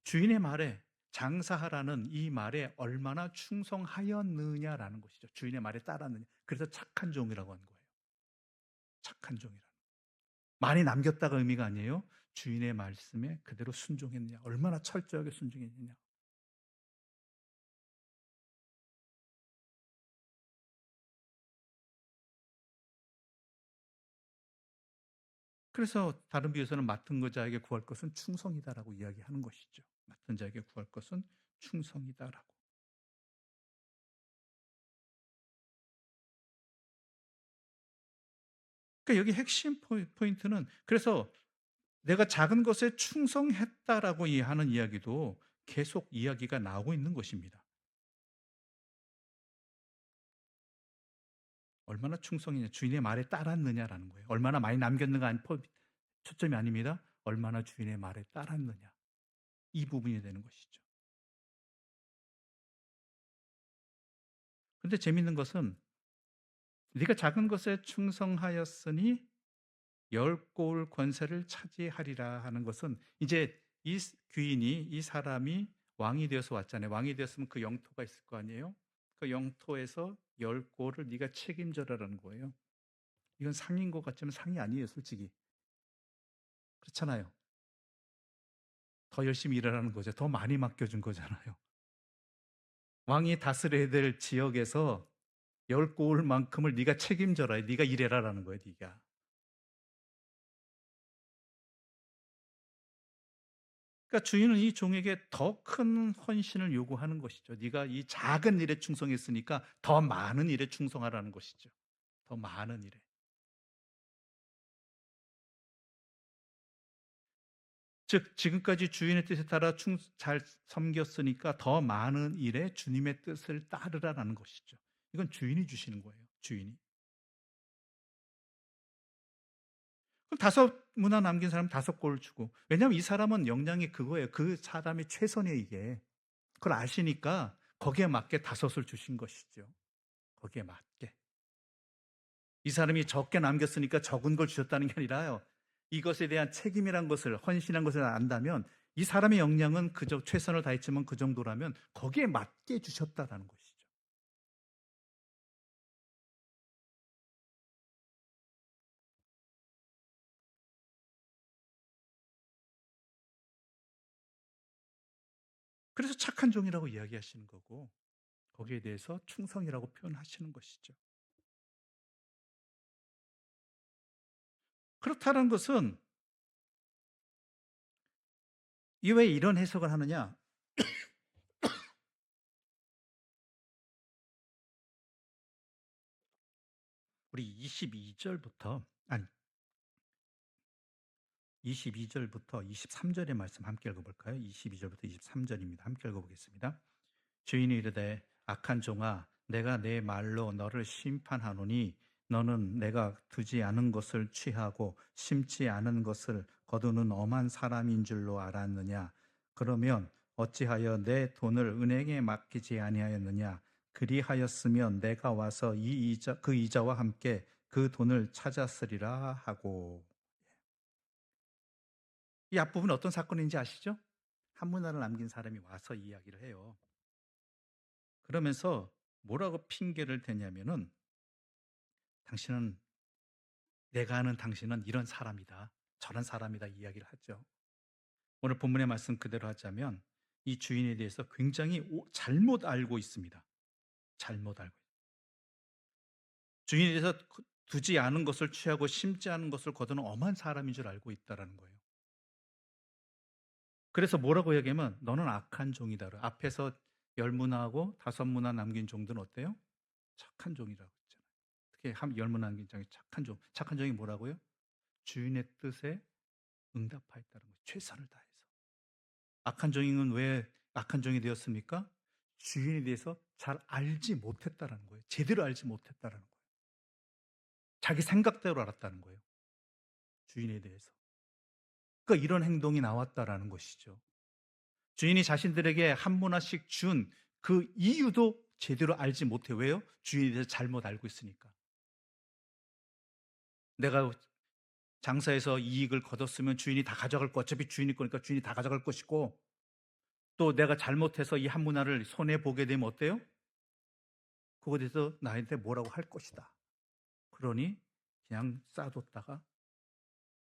주인의 말에 장사하라는 이 말에 얼마나 충성하였느냐라는 것이죠. 주인의 말에 따랐느냐. 그래서 착한 종이라고 한 거예요. 착한 종이라는. 많이 남겼다가 의미가 아니에요. 주인의 말씀에 그대로 순종했느냐. 얼마나 철저하게 순종했느냐. 그래서 다른 비유에서는 맡은 자에게 구할 것은 충성이다라고 이야기하는 것이죠. 맡은 자에게 구할 것은 충성이다라고. 그러니까 여기 핵심 포인트는 그래서 내가 작은 것에 충성했다라고 하는 이야기도 계속 이야기가 나오고 있는 것입니다. 얼마나 충성이냐, 주인의 말에 따랐느냐라는 거예요. 얼마나 많이 남겼는가 초점이 아닙니다. 얼마나 주인의 말에 따랐느냐. 이 부분이 되는 것이죠. 근데 재밌는 것은 네가 작은 것에 충성하였으니 열 고울 권세를 차지하리라 하는 것은 이제 이 귀인이 이 사람이 왕이 되어서 왔잖아요. 왕이 되었으면 그 영토가 있을 거 아니에요. 그 영토에서 열 고울을 네가 책임져라라는 거예요. 이건 상인 것 같지만 상이 아니에요, 솔직히. 그렇잖아요. 더 열심히 일하라는 거죠. 더 많이 맡겨준 거잖아요. 왕이 다스려야 될 지역에서 열 고울만큼을 네가 책임져라. 네가 일해라라는 거예요, 네가. 그러니까 주인은 이 종에게 더 큰 헌신을 요구하는 것이죠. 네가 이 작은 일에 충성했으니까 더 많은 일에 충성하라는 것이죠. 더 많은 일에. 즉 지금까지 주인의 뜻에 따라 잘 섬겼으니까 더 많은 일에 주님의 뜻을 따르라는 것이죠. 이건 주인이 주시는 거예요. 주인이. 그럼 다섯 문화 남긴 사람 다섯 골을 주고. 왜냐하면 이 사람은 역량이 그거예요. 그 사람이 최선이에요, 이게. 그걸 아시니까 거기에 맞게 다섯을 주신 것이죠. 거기에 맞게. 이 사람이 적게 남겼으니까 적은 걸 주셨다는 게 아니라요. 이것에 대한 책임이란 것을, 헌신한 것을 안다면 이 사람의 역량은 그저 최선을 다했지만 그 정도라면 거기에 맞게 주셨다라는 것이죠. 그래서 착한 종이라고 이야기하시는 거고 거기에 대해서 충성이라고 표현하시는 것이죠. 그렇다는 것은 이 왜 이런 해석을 하느냐? 우리 22절부터 아니 22절부터 23절의 말씀 함께 읽어볼까요? 22절부터 23절입니다. 함께 읽어보겠습니다. 주인이 이르되 악한 종아 내가 내 말로 너를 심판하노니 너는 내가 두지 않은 것을 취하고 심지 않은 것을 거두는 엄한 사람인 줄로 알았느냐? 그러면 어찌하여 내 돈을 은행에 맡기지 아니하였느냐? 그리하였으면 내가 와서 그 이자와 함께 그 돈을 찾았으리라 하고. 이 앞부분은 어떤 사건인지 아시죠? 한문화를 남긴 사람이 와서 이야기를 해요. 그러면서 뭐라고 핑계를 대냐면은 당신은 내가 아는 당신은 이런 사람이다. 저런 사람이다 이야기를 하죠. 오늘 본문의 말씀 그대로 하자면 이 주인에 대해서 굉장히 잘못 알고 있습니다. 잘못 알고 있습니다. 주인에 대해서 두지 않은 것을 취하고 심지 않은 것을 거두는 엄한 사람인 줄 알고 있다라는 거예요. 그래서 뭐라고 얘기하면 너는 악한 종이다. 앞에서 10문화하고 5문화 남긴 종들은 어때요? 착한 종이라고 했잖아요. 특히 10문화 남긴 종이 착한 종. 착한 종이 뭐라고요? 주인의 뜻에 응답하였다는 거예요. 최선을 다해서. 악한 종은 왜 악한 종이 되었습니까? 주인에 대해서 잘 알지 못했다는 거예요. 제대로 알지 못했다는 거예요. 자기 생각대로 알았다는 거예요. 주인에 대해서. 그러니까 이런 행동이 나왔다라는 것이죠. 주인이 자신들에게 한 문화씩 준 그 이유도 제대로 알지 못해요. 왜요? 주인에 대해서 잘못 알고 있으니까. 내가 장사해서 이익을 거뒀으면 주인이 다 가져갈 거, 어차피 주인이 거니까 주인이 다 가져갈 것이고, 또 내가 잘못해서 이 한 문화를 손해보게 되면 어때요? 그거에 대해서 나한테 뭐라고 할 것이다. 그러니 그냥 싸뒀다가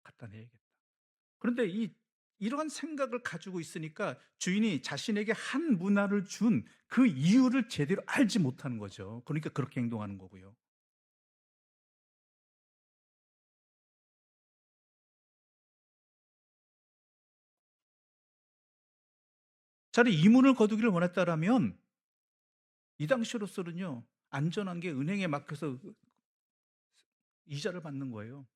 갖다 내야겠다. 그런데 이러한 생각을 가지고 있으니까 주인이 자신에게 한 문화를 준 그 이유를 제대로 알지 못하는 거죠. 그러니까 그렇게 행동하는 거고요. 차라리 이 문을 거두기를 원했다라면 이 당시로서는요, 안전한 게 은행에 맡겨서 이자를 받는 거예요.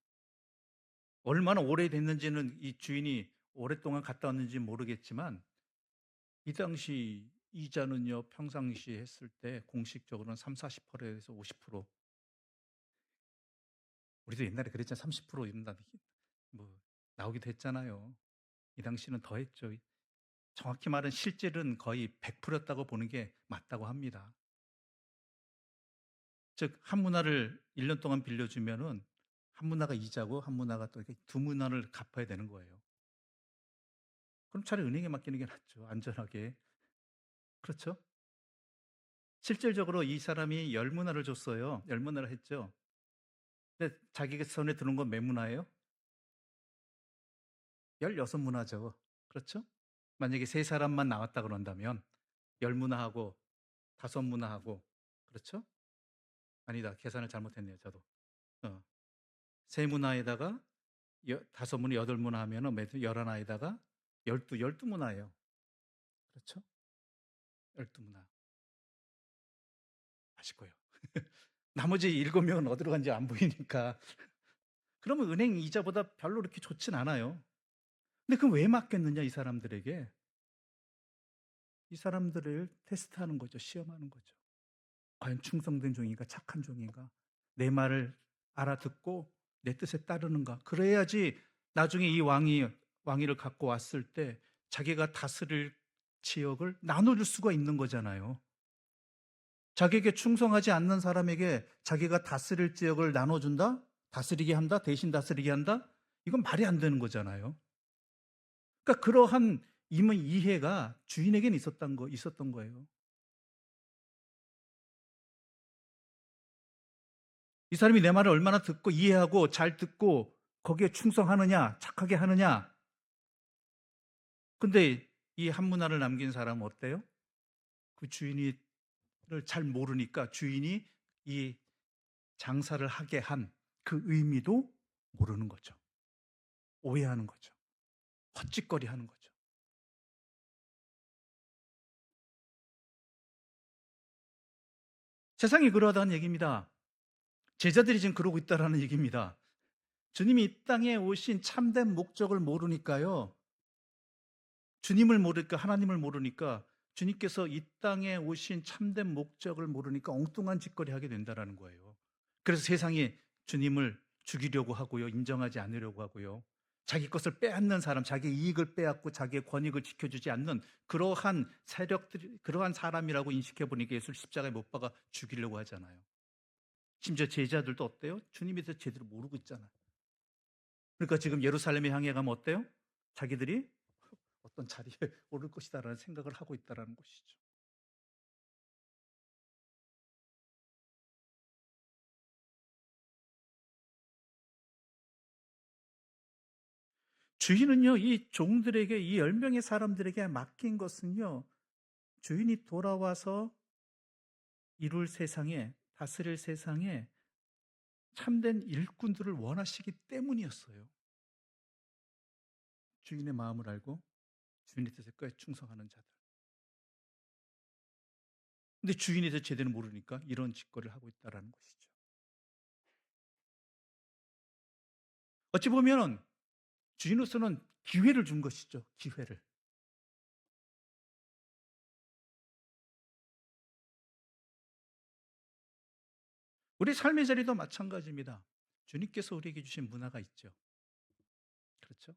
얼마나 오래됐는지는 이 주인이 오랫동안 갔다 왔는지 모르겠지만 이 당시 이자는요, 평상시 했을 때 공식적으로는 30-40%에서 50%. 우리도 옛날에 그랬잖아요. 30% 이런다 뭐 나오기도 했잖아요. 이 당시는 더 했죠. 정확히 말은 실질은 거의 100%였다고 보는 게 맞다고 합니다. 즉 한 문화를 1년 동안 빌려주면은 한 문화가 이자고 한 문화가 또 이렇게 두 문화를 갚아야 되는 거예요. 그럼 차라리 은행에 맡기는 게 낫죠. 안전하게. 그렇죠? 실질적으로 이 사람이 10문화를 줬어요. 10문화를 했죠. 근데 자기가 손에 드는 건 몇 문화예요? 16문화죠. 그렇죠? 만약에 세 사람만 나왔다 그런다면 10문화하고 5문화하고 그렇죠? 아니다. 계산을 잘못했네요. 저도. 세 문화에다가 5문화, 8문화 하면은 11에다가 12문화예요. 그렇죠? 12문화. 아실 거예요. 나머지 7명은 어디로 간지 안 보이니까. 그러면 은행 이자보다 별로 그렇게 좋진 않아요. 근데 그럼 왜 맡겼느냐, 이 사람들에게? 이 사람들을 테스트하는 거죠. 시험하는 거죠. 과연 충성된 종인가, 착한 종인가? 내 말을 알아듣고 내 뜻에 따르는가? 그래야지 나중에 이 왕위를 갖고 왔을 때 자기가 다스릴 지역을 나눠줄 수가 있는 거잖아요. 자기에게 충성하지 않는 사람에게 자기가 다스릴 지역을 나눠준다? 다스리게 한다? 대신 다스리게 한다? 이건 말이 안 되는 거잖아요. 그러니까 그러한 이해가 주인에게는 있었던 거예요. 이 사람이 내 말을 얼마나 듣고 이해하고 잘 듣고 거기에 충성하느냐, 착하게 하느냐. 근데 이 한 문화를 남긴 사람은 어때요? 그 주인을 잘 모르니까 주인이 이 장사를 하게 한 그 의미도 모르는 거죠. 오해하는 거죠. 헛짓거리하는 거죠. 세상이 그러하다는 얘기입니다. 제자들이 지금 그러고 있다라는 얘기입니다. 주님이 이 땅에 오신 참된 목적을 모르니까요. 주님을 모르니까, 하나님을 모르니까, 주님께서 이 땅에 오신 참된 목적을 모르니까 엉뚱한 짓거리 하게 된다라는 거예요. 그래서 세상이 주님을 죽이려고 하고요. 인정하지 않으려고 하고요. 자기 것을 빼앗는 사람, 자기의 이익을 빼앗고 자기의 권익을 지켜주지 않는 그러한 세력들이, 그러한 사람이라고 인식해 보니까 예수를 십자가에 못 박아 죽이려고 하잖아요. 심지어 제자들도 어때요? 주님에 대해서 제대로 모르고 있잖아요. 그러니까 지금 예루살렘에 향해 가면 어때요? 자기들이 어떤 자리에 오를 것이다라는 생각을 하고 있다라는 것이죠. 주인은요, 이 종들에게, 이 10명의 사람들에게 맡긴 것은요, 주인이 돌아와서 이룰 세상에, 다스릴 세상에 참된 일꾼들을 원하시기 때문이었어요. 주인의 마음을 알고 주인의 뜻에 끝까지 충성하는 자들. 근데 주인에 대해서 제대로 모르니까 이런 짓거리를 하고 있다는 것이죠. 어찌 보면 주인으로서는 기회를 준 것이죠. 기회를. 우리 삶의 자리도 마찬가지입니다. 주님께서 우리에게 주신 문화가 있죠. 그렇죠?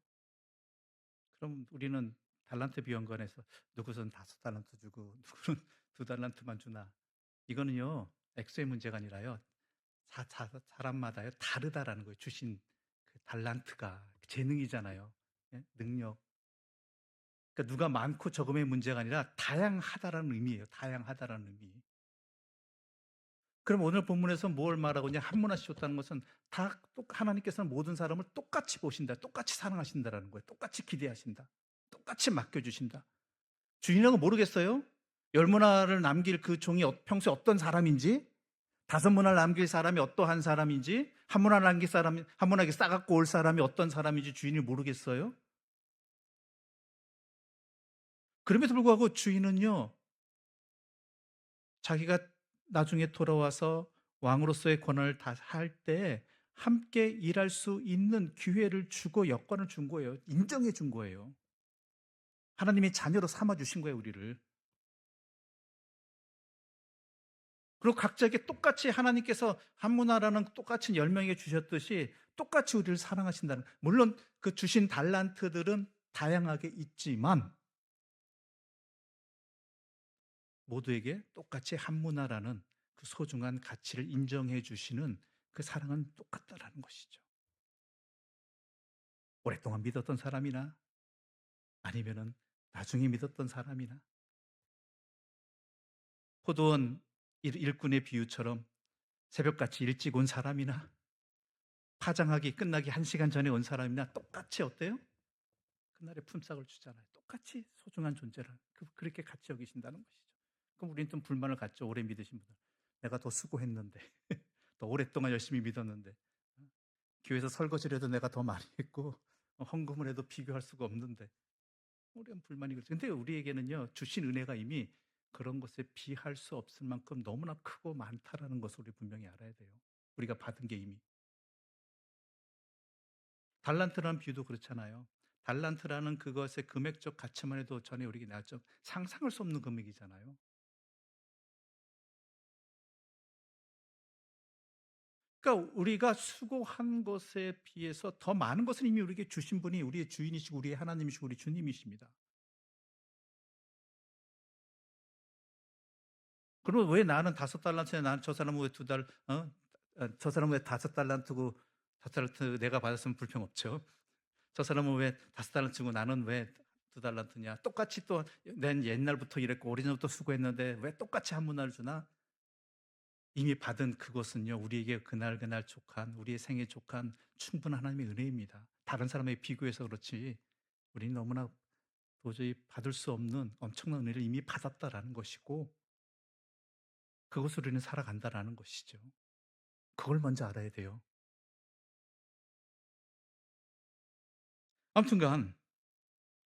그럼 우리는 달란트 비연관해서 누구는 5달란트 주고 누구는 2달란트만 주나. 이거는요, 액수의 문제가 아니라요. 사람마다요 다르다라는 거예요. 주신 그 달란트가 재능이잖아요. 예? 능력. 그러니까 누가 많고 적음의 문제가 아니라 다양하다라는 의미예요. 다양하다라는 의미. 그럼 오늘 본문에서 뭘 말하고 있냐? 한 문화씩 줬다는 것은 다 하나님께서는 모든 사람을 똑같이 보신다. 똑같이 사랑하신다라는 거예요. 똑같이 기대하신다. 똑같이 맡겨주신다. 주인이라고 모르겠어요? 10문화를 남길 그 종이 평소에 어떤 사람인지, 5문화를 남길 사람이 어떠한 사람인지, 한 문화를 남길 사람이, 한 문화에 싸갖고 올 사람이 어떤 사람인지 주인이 모르겠어요? 그럼에도 불구하고 주인은요, 자기가 나중에 돌아와서 왕으로서의 권한을 다 할 때 함께 일할 수 있는 기회를 주고 여건을 준 거예요. 인정해 준 거예요. 하나님이 자녀로 삼아 주신 거예요, 우리를. 그리고 각자에게 똑같이 하나님께서 한 문화라는 똑같은 10명에게 주셨듯이 똑같이 우리를 사랑하신다는. 물론 그 주신 달란트들은 다양하게 있지만 모두에게 똑같이 한 문화라는 그 소중한 가치를 인정해 주시는 그 사랑은 똑같다라는 것이죠. 오랫동안 믿었던 사람이나 아니면은 나중에 믿었던 사람이나 포도원 일꾼의 비유처럼 새벽같이 일찍 온 사람이나 파장하기 끝나기 1시간 전에 온 사람이나 똑같이 어때요? 그날의 품삯을 주잖아요. 똑같이 소중한 존재를 그렇게 가치 여기신다는 것이죠. 그럼 우리는 좀 불만을 갖죠. 오래 믿으신 분들. 내가 더 수고했는데 더 오랫동안 열심히 믿었는데 교회에서 설거지를 해도 내가 더 많이 했고 헌금을 해도 비교할 수가 없는데 우리는 불만이 그렇죠. 근데 우리에게는요 주신 은혜가 이미 그런 것에 비할 수 없을 만큼 너무나 크고 많다라는 것을 우리 분명히 알아야 돼요. 우리가 받은 게 이미. 달란트라는 비유도 그렇잖아요. 달란트라는 그것의 금액적 가치만 해도 전에 우리에게 나왔죠. 상상할 수 없는 금액이잖아요. 그러니까 우리가 수고한 것에 비해서 더 많은 것을 이미 우리에게 주신 분이 우리의 주인이시고 우리의 하나님이시고 우리 주님이십니다. 그러면 왜 나는 5달란트에 나는 저 사람은 왜 저 사람은 왜 5달란트고 5달란트 내가 받았으면 불평 없죠. 저 사람은 왜 5달란트고 나는 왜 2달란트냐. 똑같이 또 난 옛날부터 일했고 오래전부터 수고했는데 왜 똑같이 한 문화를 주나? 이미 받은 그것은요 우리에게 그날 족한 우리의 생에 족한 충분한 하나님의 은혜입니다. 다른 사람에 비교해서 그렇지 우리는 너무나 도저히 받을 수 없는 엄청난 은혜를 이미 받았다라는 것이고 그것으로 우리는 살아간다라는 것이죠. 그걸 먼저 알아야 돼요. 아무튼간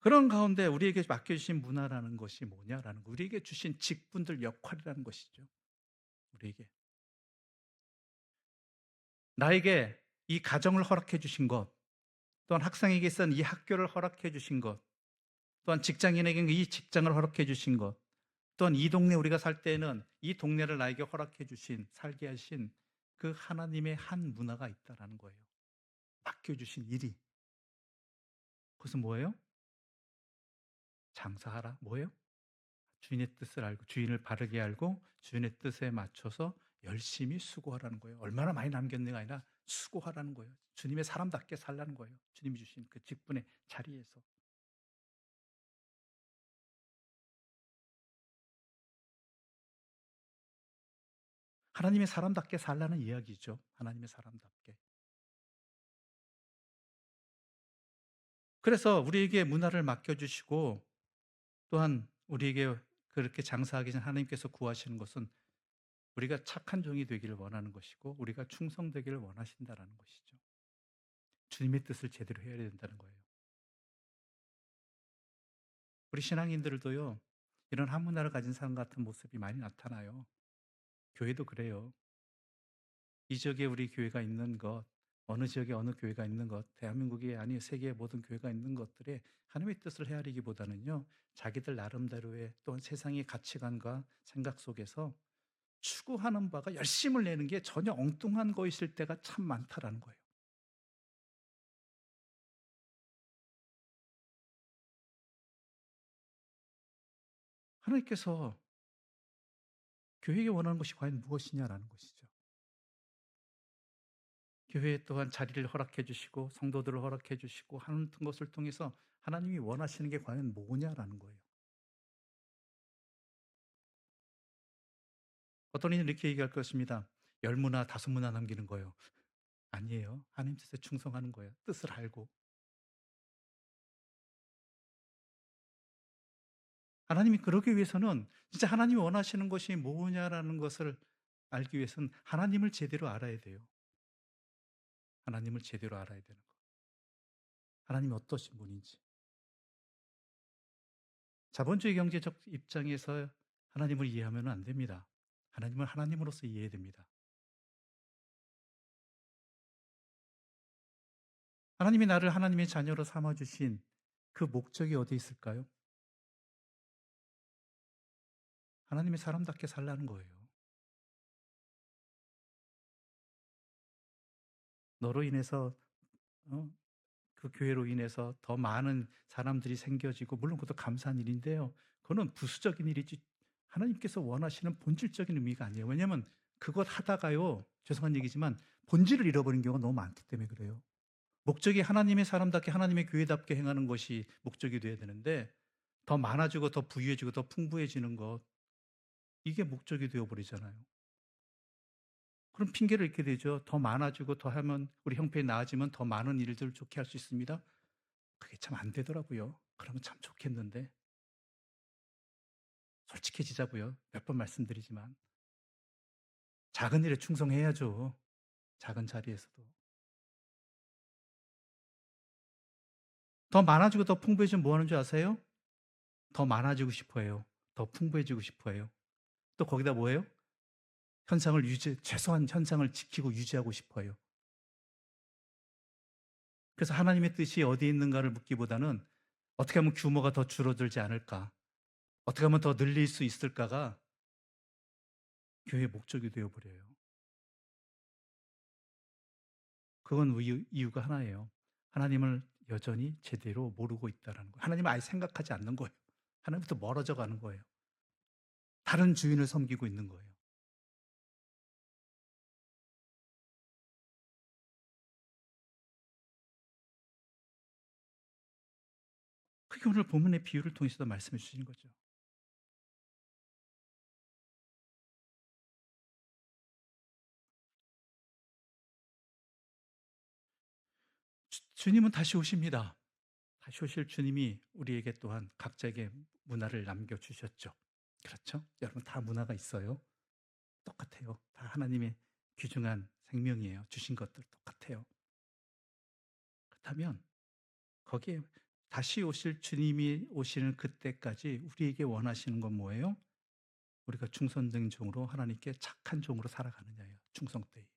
그런 가운데 우리에게 맡겨주신 문화라는 것이 뭐냐라는 거, 우리에게 주신 직분들 역할이라는 것이죠. 우리에게 나에게 이 가정을 허락해 주신 것, 또한 학생에게선 이 학교를 허락해 주신 것, 또한 직장인에게는 이 직장을 허락해 주신 것, 또한 이 동네 우리가 살 때에는 이 동네를 나에게 허락해 주신, 살게 하신 그 하나님의 한 문화가 있다라는 거예요. 맡겨주신 일이. 그것은 뭐예요? 장사하라. 뭐예요? 주인의 뜻을 알고, 주인을 바르게 알고, 주인의 뜻에 맞춰서 열심히 수고하라는 거예요. 얼마나 많이 남겼느냐가 아니라 수고하라는 거예요. 주님의 사람답게 살라는 거예요. 주님이 주신 그 직분의 자리에서. 하나님의 사람답게 살라는 이야기죠. 하나님의 사람답게. 그래서 우리에게 문화를 맡겨주시고 또한 우리에게 그렇게 장사하기 전 하나님께서 구하시는 것은 우리가 착한 종이 되기를 원하는 것이고 우리가 충성되기를 원하신다라는 것이죠. 주님의 뜻을 제대로 해야 된다는 거예요. 우리 신앙인들도요, 이런 한 문화를 가진 사람 같은 모습이 많이 나타나요. 교회도 그래요. 이 지역에 우리 교회가 있는 것, 어느 지역에 어느 교회가 있는 것, 대한민국이 아니 세계의 모든 교회가 있는 것들에 하나님의 뜻을 헤아리기보다는요, 자기들 나름대로의 또한 세상의 가치관과 생각 속에서 추구하는 바가 열심을 내는 게 전혀 엉뚱한 것일 때가 참 많다라는 거예요. 하나님께서 교회에게 원하는 것이 과연 무엇이냐라는 것이죠. 교회에 또한 자리를 허락해 주시고 성도들을 허락해 주시고 하는 것을 통해서 하나님이 원하시는 게 과연 뭐냐라는 거예요. 어떤 이는 이렇게 얘기할 것입니다. 10문화, 5문화 남기는 거예요. 아니에요. 하나님 뜻에 충성하는 거예요. 뜻을 알고. 하나님이 그러기 위해서는 진짜 하나님이 원하시는 것이 뭐냐라는 것을 알기 위해서는 하나님을 제대로 알아야 돼요. 하나님을 제대로 알아야 되는 거. 하나님이 어떠신 분인지. 자본주의 경제적 입장에서 하나님을 이해하면 안 됩니다. 하나님을 하나님으로서 이해해야 됩니다. 하나님이 나를 하나님의 자녀로 삼아주신 그 목적이 어디 있을까요? 하나님의 사람답게 살라는 거예요. 너로 인해서 어? 그 교회로 인해서 더 많은 사람들이 생겨지고 물론 그것도 감사한 일인데요. 그거는 부수적인 일이지 하나님께서 원하시는 본질적인 의미가 아니에요. 왜냐하면 그것 하다가요. 죄송한 얘기지만 본질을 잃어버린 경우가 너무 많기 때문에 그래요. 목적이 하나님의 사람답게 하나님의 교회답게 행하는 것이 목적이 돼야 되는데 더 많아지고 더 부유해지고 더 풍부해지는 것 이게 목적이 되어 버리잖아요. 그럼 핑계를 잃게 되죠. 더 많아지고 더 하면 우리 형편이 나아지면 더 많은 일들을 좋게 할 수 있습니다. 그게 참 안 되더라고요. 그러면 참 좋겠는데 솔직해지자고요. 몇 번 말씀드리지만 작은 일에 충성해야죠. 작은 자리에서도. 더 많아지고 더 풍부해지면 뭐 하는 줄 아세요? 더 많아지고 싶어 해요. 더 풍부해지고 싶어 해요. 또 거기다 뭐예요? 최소한 현상을 지키고 유지하고 싶어 해요. 그래서 하나님의 뜻이 어디에 있는가를 묻기보다는 어떻게 하면 규모가 더 줄어들지 않을까? 어떻게 하면 더 늘릴 수 있을까가 교회의 목적이 되어 버려요. 그건 이유가 하나예요. 하나님을 여전히 제대로 모르고 있다라는 거예요. 하나님을 아예 생각하지 않는 거예요. 하나님부터 멀어져 가는 거예요. 다른 주인을 섬기고 있는 거예요. 그게 오늘 본문의 비유를 통해서도 말씀해 주신 거죠. 주님은 다시 오십니다. 다시 오실 주님이 우리에게 또한 각자에게 문화를 남겨주셨죠. 그렇죠? 여러분 다 문화가 있어요. 똑같아요. 다 하나님의 귀중한 생명이에요. 주신 것들 똑같아요. 그렇다면 거기에 다시 오실 주님이 오시는 그때까지 우리에게 원하시는 건 뭐예요? 우리가 충성된 종으로 하나님께 착한 종으로 살아가느냐예요. 충성되이.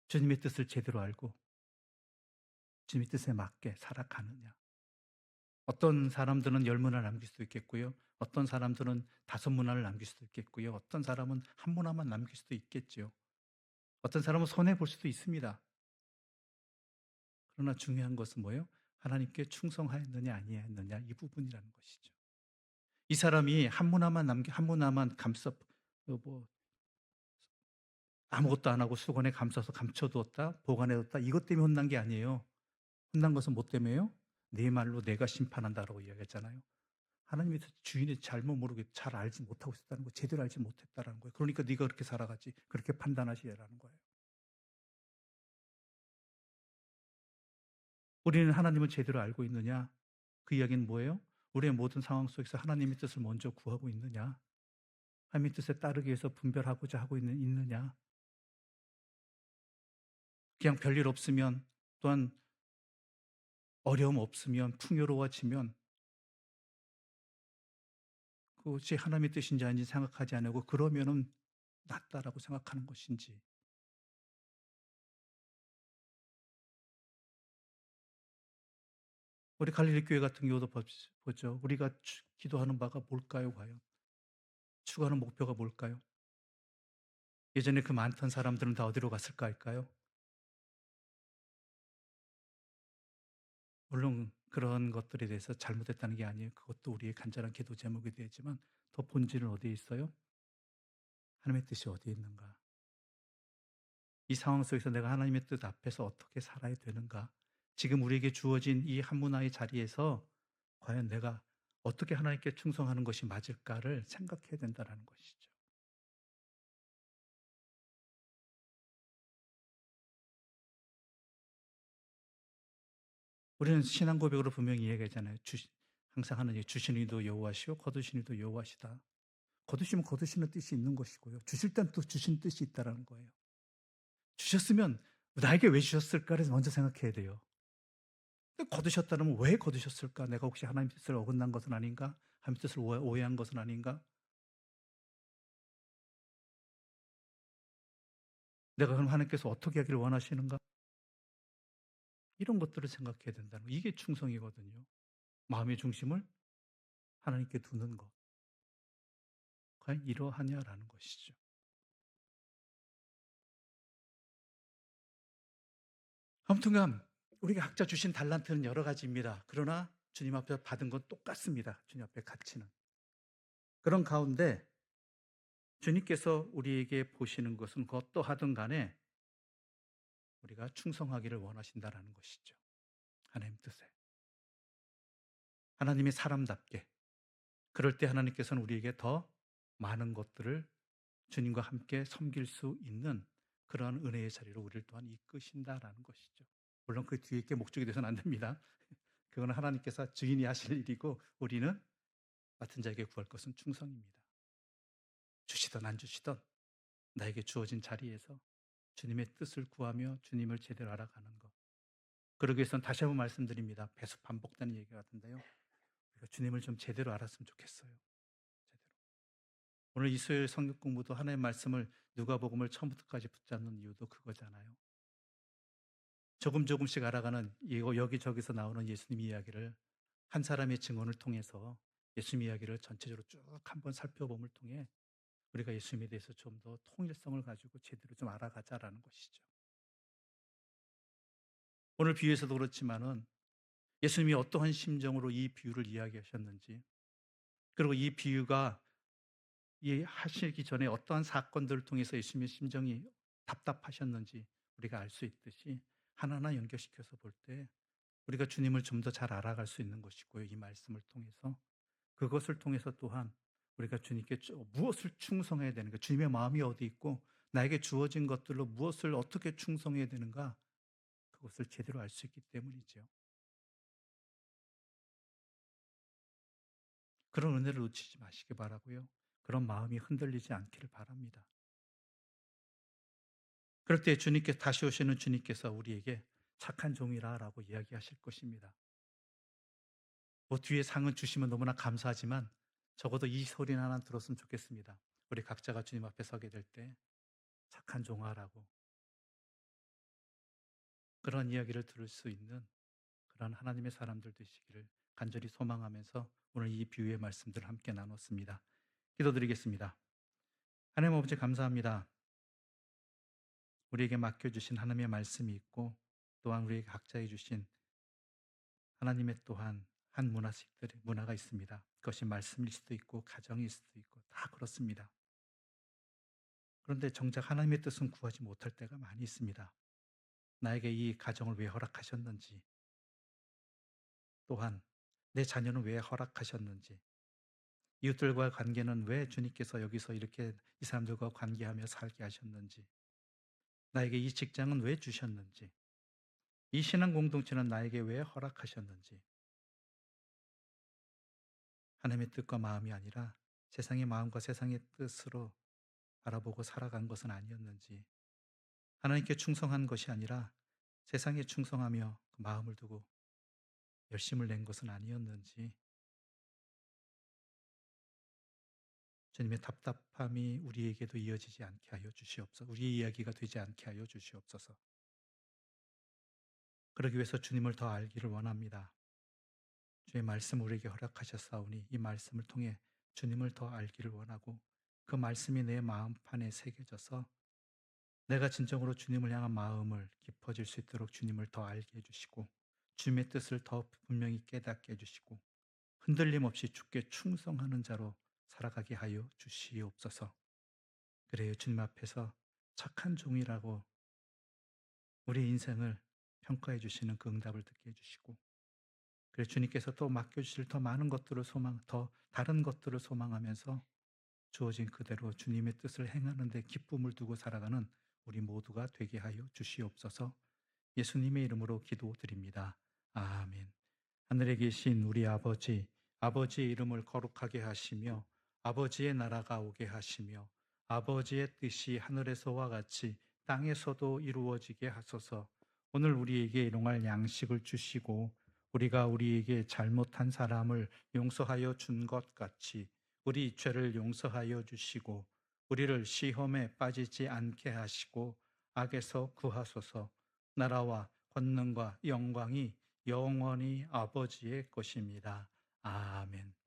주님의 뜻을 제대로 알고 주님의 뜻에 맞게 살아가느냐. 어떤 사람들은 10문화를 남길 수도 있겠고요. 어떤 사람들은 5문화를 남길 수도 있겠고요. 어떤 사람은 1문화만 남길 수도 있겠죠. 어떤 사람은 손해 볼 수도 있습니다. 그러나 중요한 것은 뭐예요? 하나님께 충성하였느냐 아니했느냐 이 부분이라는 것이죠. 이 사람이 1문화만 뭐 아무것도 안 하고 수건에 감싸서 감춰두었다, 보관해뒀다 이것 때문에 혼난 게 아니에요. 혼난 것은 뭐 때문에요? 내 말로 내가 심판한다라고 이야기했잖아요. 하나님이 주인의 잘못 모르게 잘 알지 못하고 있었다는 거, 제대로 알지 못했다라는 거예요. 그러니까 네가 그렇게 살아가지, 그렇게 판단하시라는 거예요. 우리는 하나님을 제대로 알고 있느냐? 그 이야기는 뭐예요? 우리의 모든 상황 속에서 하나님의 뜻을 먼저 구하고 있느냐? 하나님의 뜻에 따르기 위해서 분별하고자 하고 있느냐? 그냥 별일 없으면, 또한 어려움 없으면, 풍요로워지면 그것이 하나님의 뜻인지 아닌지 생각하지 않고 그러면은 낫다라고 생각하는 것인지. 우리 갈릴리 교회 같은 경우도 보죠. 우리가 기도하는 바가 뭘까요, 과연? 추구하는 목표가 뭘까요? 예전에 그 많던 사람들은 다 어디로 갔을까 할까요? 물론 그런 것들에 대해서 잘못했다는 게 아니에요. 그것도 우리의 간절한 기도 제목이 되지만 더 본질은 어디에 있어요? 하나님의 뜻이 어디에 있는가? 이 상황 속에서 내가 하나님의 뜻 앞에서 어떻게 살아야 되는가? 지금 우리에게 주어진 이 한문화의 자리에서 과연 내가 어떻게 하나님께 충성하는 것이 맞을까를 생각해야 된다는 것이죠. 우리는 신앙 고백으로 분명히 이야기하잖아요. 항상 하는 얘기, 주신 이도 여호와시요 거두신 이도 여호와시다. 거두시면 거두시는 뜻이 있는 것이고요. 주실 땐 또 주신 뜻이 있다는 거예요. 주셨으면 나에게 왜 주셨을까를 먼저 생각해야 돼요. 거두셨다면 왜 거두셨을까? 내가 혹시 하나님 뜻을 어긋난 것은 아닌가? 하나님 뜻을 오해한 것은 아닌가? 내가 그럼 하나님께서 어떻게 하기를 원하시는가? 이런 것들을 생각해야 된다는 거. 이게 충성이거든요. 마음의 중심을 하나님께 두는 것. 과연 이러하냐라는 것이죠. 아무튼간 우리가 각자 주신 달란트는 여러 가지입니다. 그러나 주님 앞에 받은 건 똑같습니다. 주님 앞에 가치는. 그런 가운데 주님께서 우리에게 보시는 것은 그 어떠하든 간에 우리가 충성하기를 원하신다라는 것이죠. 하나님 뜻에. 하나님의 사람답게. 그럴 때 하나님께서는 우리에게 더 많은 것들을 주님과 함께 섬길 수 있는 그러한 은혜의 자리로 우리를 또한 이끄신다라는 것이죠. 물론 그 뒤에 게 목적이 돼서는 안 됩니다. 그거는 하나님께서 주인이 하실 일이고 우리는 맡은 자에게 구할 것은 충성입니다. 주시던 안 주시던 나에게 주어진 자리에서 주님의 뜻을 구하며 주님을 제대로 알아가는 것. 그러기 위해서는 다시 한번 말씀드립니다. 배수 반복되는 얘기 같은데요. 우리가 주님을 좀 제대로 알았으면 좋겠어요. 제대로. 오늘 이수요일 성경 공부도 하나님의 말씀을 누가복음을 처음부터까지 붙잡는 이유도 그거잖아요. 조금씩 알아가는 여기저기서 나오는 예수님 이야기를 한 사람의 증언을 통해서 예수님 이야기를 전체적으로 쭉 한번 살펴봄을 통해 우리가 예수님에 대해서 좀 더 통일성을 가지고 제대로 좀 알아가자라는 것이죠. 오늘 비유에서도 그렇지만은 예수님이 어떠한 심정으로 이 비유를 이야기하셨는지, 그리고 이 비유가 하시기 전에 어떠한 사건들을 통해서 예수님의 심정이 답답하셨는지 우리가 알 수 있듯이 하나하나 연결시켜서 볼 때 우리가 주님을 좀 더 잘 알아갈 수 있는 것이고요. 이 말씀을 통해서 그것을 통해서 또한 우리가 주님께 무엇을 충성해야 되는가, 주님의 마음이 어디 있고 나에게 주어진 것들로 무엇을 어떻게 충성해야 되는가, 그것을 제대로 알 수 있기 때문이죠. 그런 은혜를 놓치지 마시기 바라고요. 그런 마음이 흔들리지 않기를 바랍니다. 그럴 때 주님께 다시 오시는 주님께서 우리에게 착한 종이라라고 이야기하실 것입니다. 뭐 뒤에 상은 주시면 너무나 감사하지만 적어도 이 소리는 하나 들었으면 좋겠습니다. 우리 각자가 주님 앞에 서게 될 때 착한 종아라고 그런 이야기를 들을 수 있는 그런 하나님의 사람들 되시기를 간절히 소망하면서 오늘 이 비유의 말씀들을 함께 나눴습니다. 기도드리겠습니다. 하나님 아버지 감사합니다. 우리에게 맡겨주신 하나님의 말씀이 있고 또한 우리에게 각자에 주신 하나님의 또한 한 문화가 있습니다. 그것이 말씀일 수도 있고 가정일 수도 있고 다 그렇습니다. 그런데 정작 하나님의 뜻은 구하지 못할 때가 많이 있습니다. 나에게 이 가정을 왜 허락하셨는지, 또한 내 자녀는 왜 허락하셨는지, 이웃들과의 관계는 왜 주님께서 여기서 이렇게 이 사람들과 관계하며 살게 하셨는지, 나에게 이 직장은 왜 주셨는지, 이 신앙 공동체는 나에게 왜 허락하셨는지, 하나님의 뜻과 마음이 아니라 세상의 마음과 세상의 뜻으로 바라보고 살아간 것은 아니었는지, 하나님께 충성한 것이 아니라 세상에 충성하며 그 마음을 두고 열심을 낸 것은 아니었는지, 주님의 답답함이 우리에게도 이어지지 않게 하여 주시옵소서. 우리의 이야기가 되지 않게 하여 주시옵소서. 그러기 위해서 주님을 더 알기를 원합니다. 주의 말씀을 우리에게 허락하셨사오니 이 말씀을 통해 주님을 더 알기를 원하고 그 말씀이 내 마음판에 새겨져서 내가 진정으로 주님을 향한 마음을 깊어질 수 있도록 주님을 더 알게 해주시고 주님의 뜻을 더 분명히 깨닫게 해주시고 흔들림 없이 주께 충성하는 자로 살아가게 하여 주시옵소서. 그래요, 주님 앞에서 착한 종이라고 우리 인생을 평가해 주시는 그 응답을 듣게 해주시고, 그래 주님께서 또 맡겨주실 더 많은 것들을 더 다른 것들을 소망하면서 주어진 그대로 주님의 뜻을 행하는 데 기쁨을 두고 살아가는 우리 모두가 되게 하여 주시옵소서. 예수님의 이름으로 기도드립니다. 아멘. 하늘에 계신 우리 아버지, 아버지의 이름을 거룩하게 하시며 아버지의 나라가 오게 하시며 아버지의 뜻이 하늘에서와 같이 땅에서도 이루어지게 하소서. 오늘 우리에게 일용할 양식을 주시고 우리가 우리에게 잘못한 사람을 용서하여 준 것 같이 우리 죄를 용서하여 주시고 우리를 시험에 빠지지 않게 하시고 악에서 구하소서. 나라와 권능과 영광이 영원히 아버지의 것입니다. 아멘.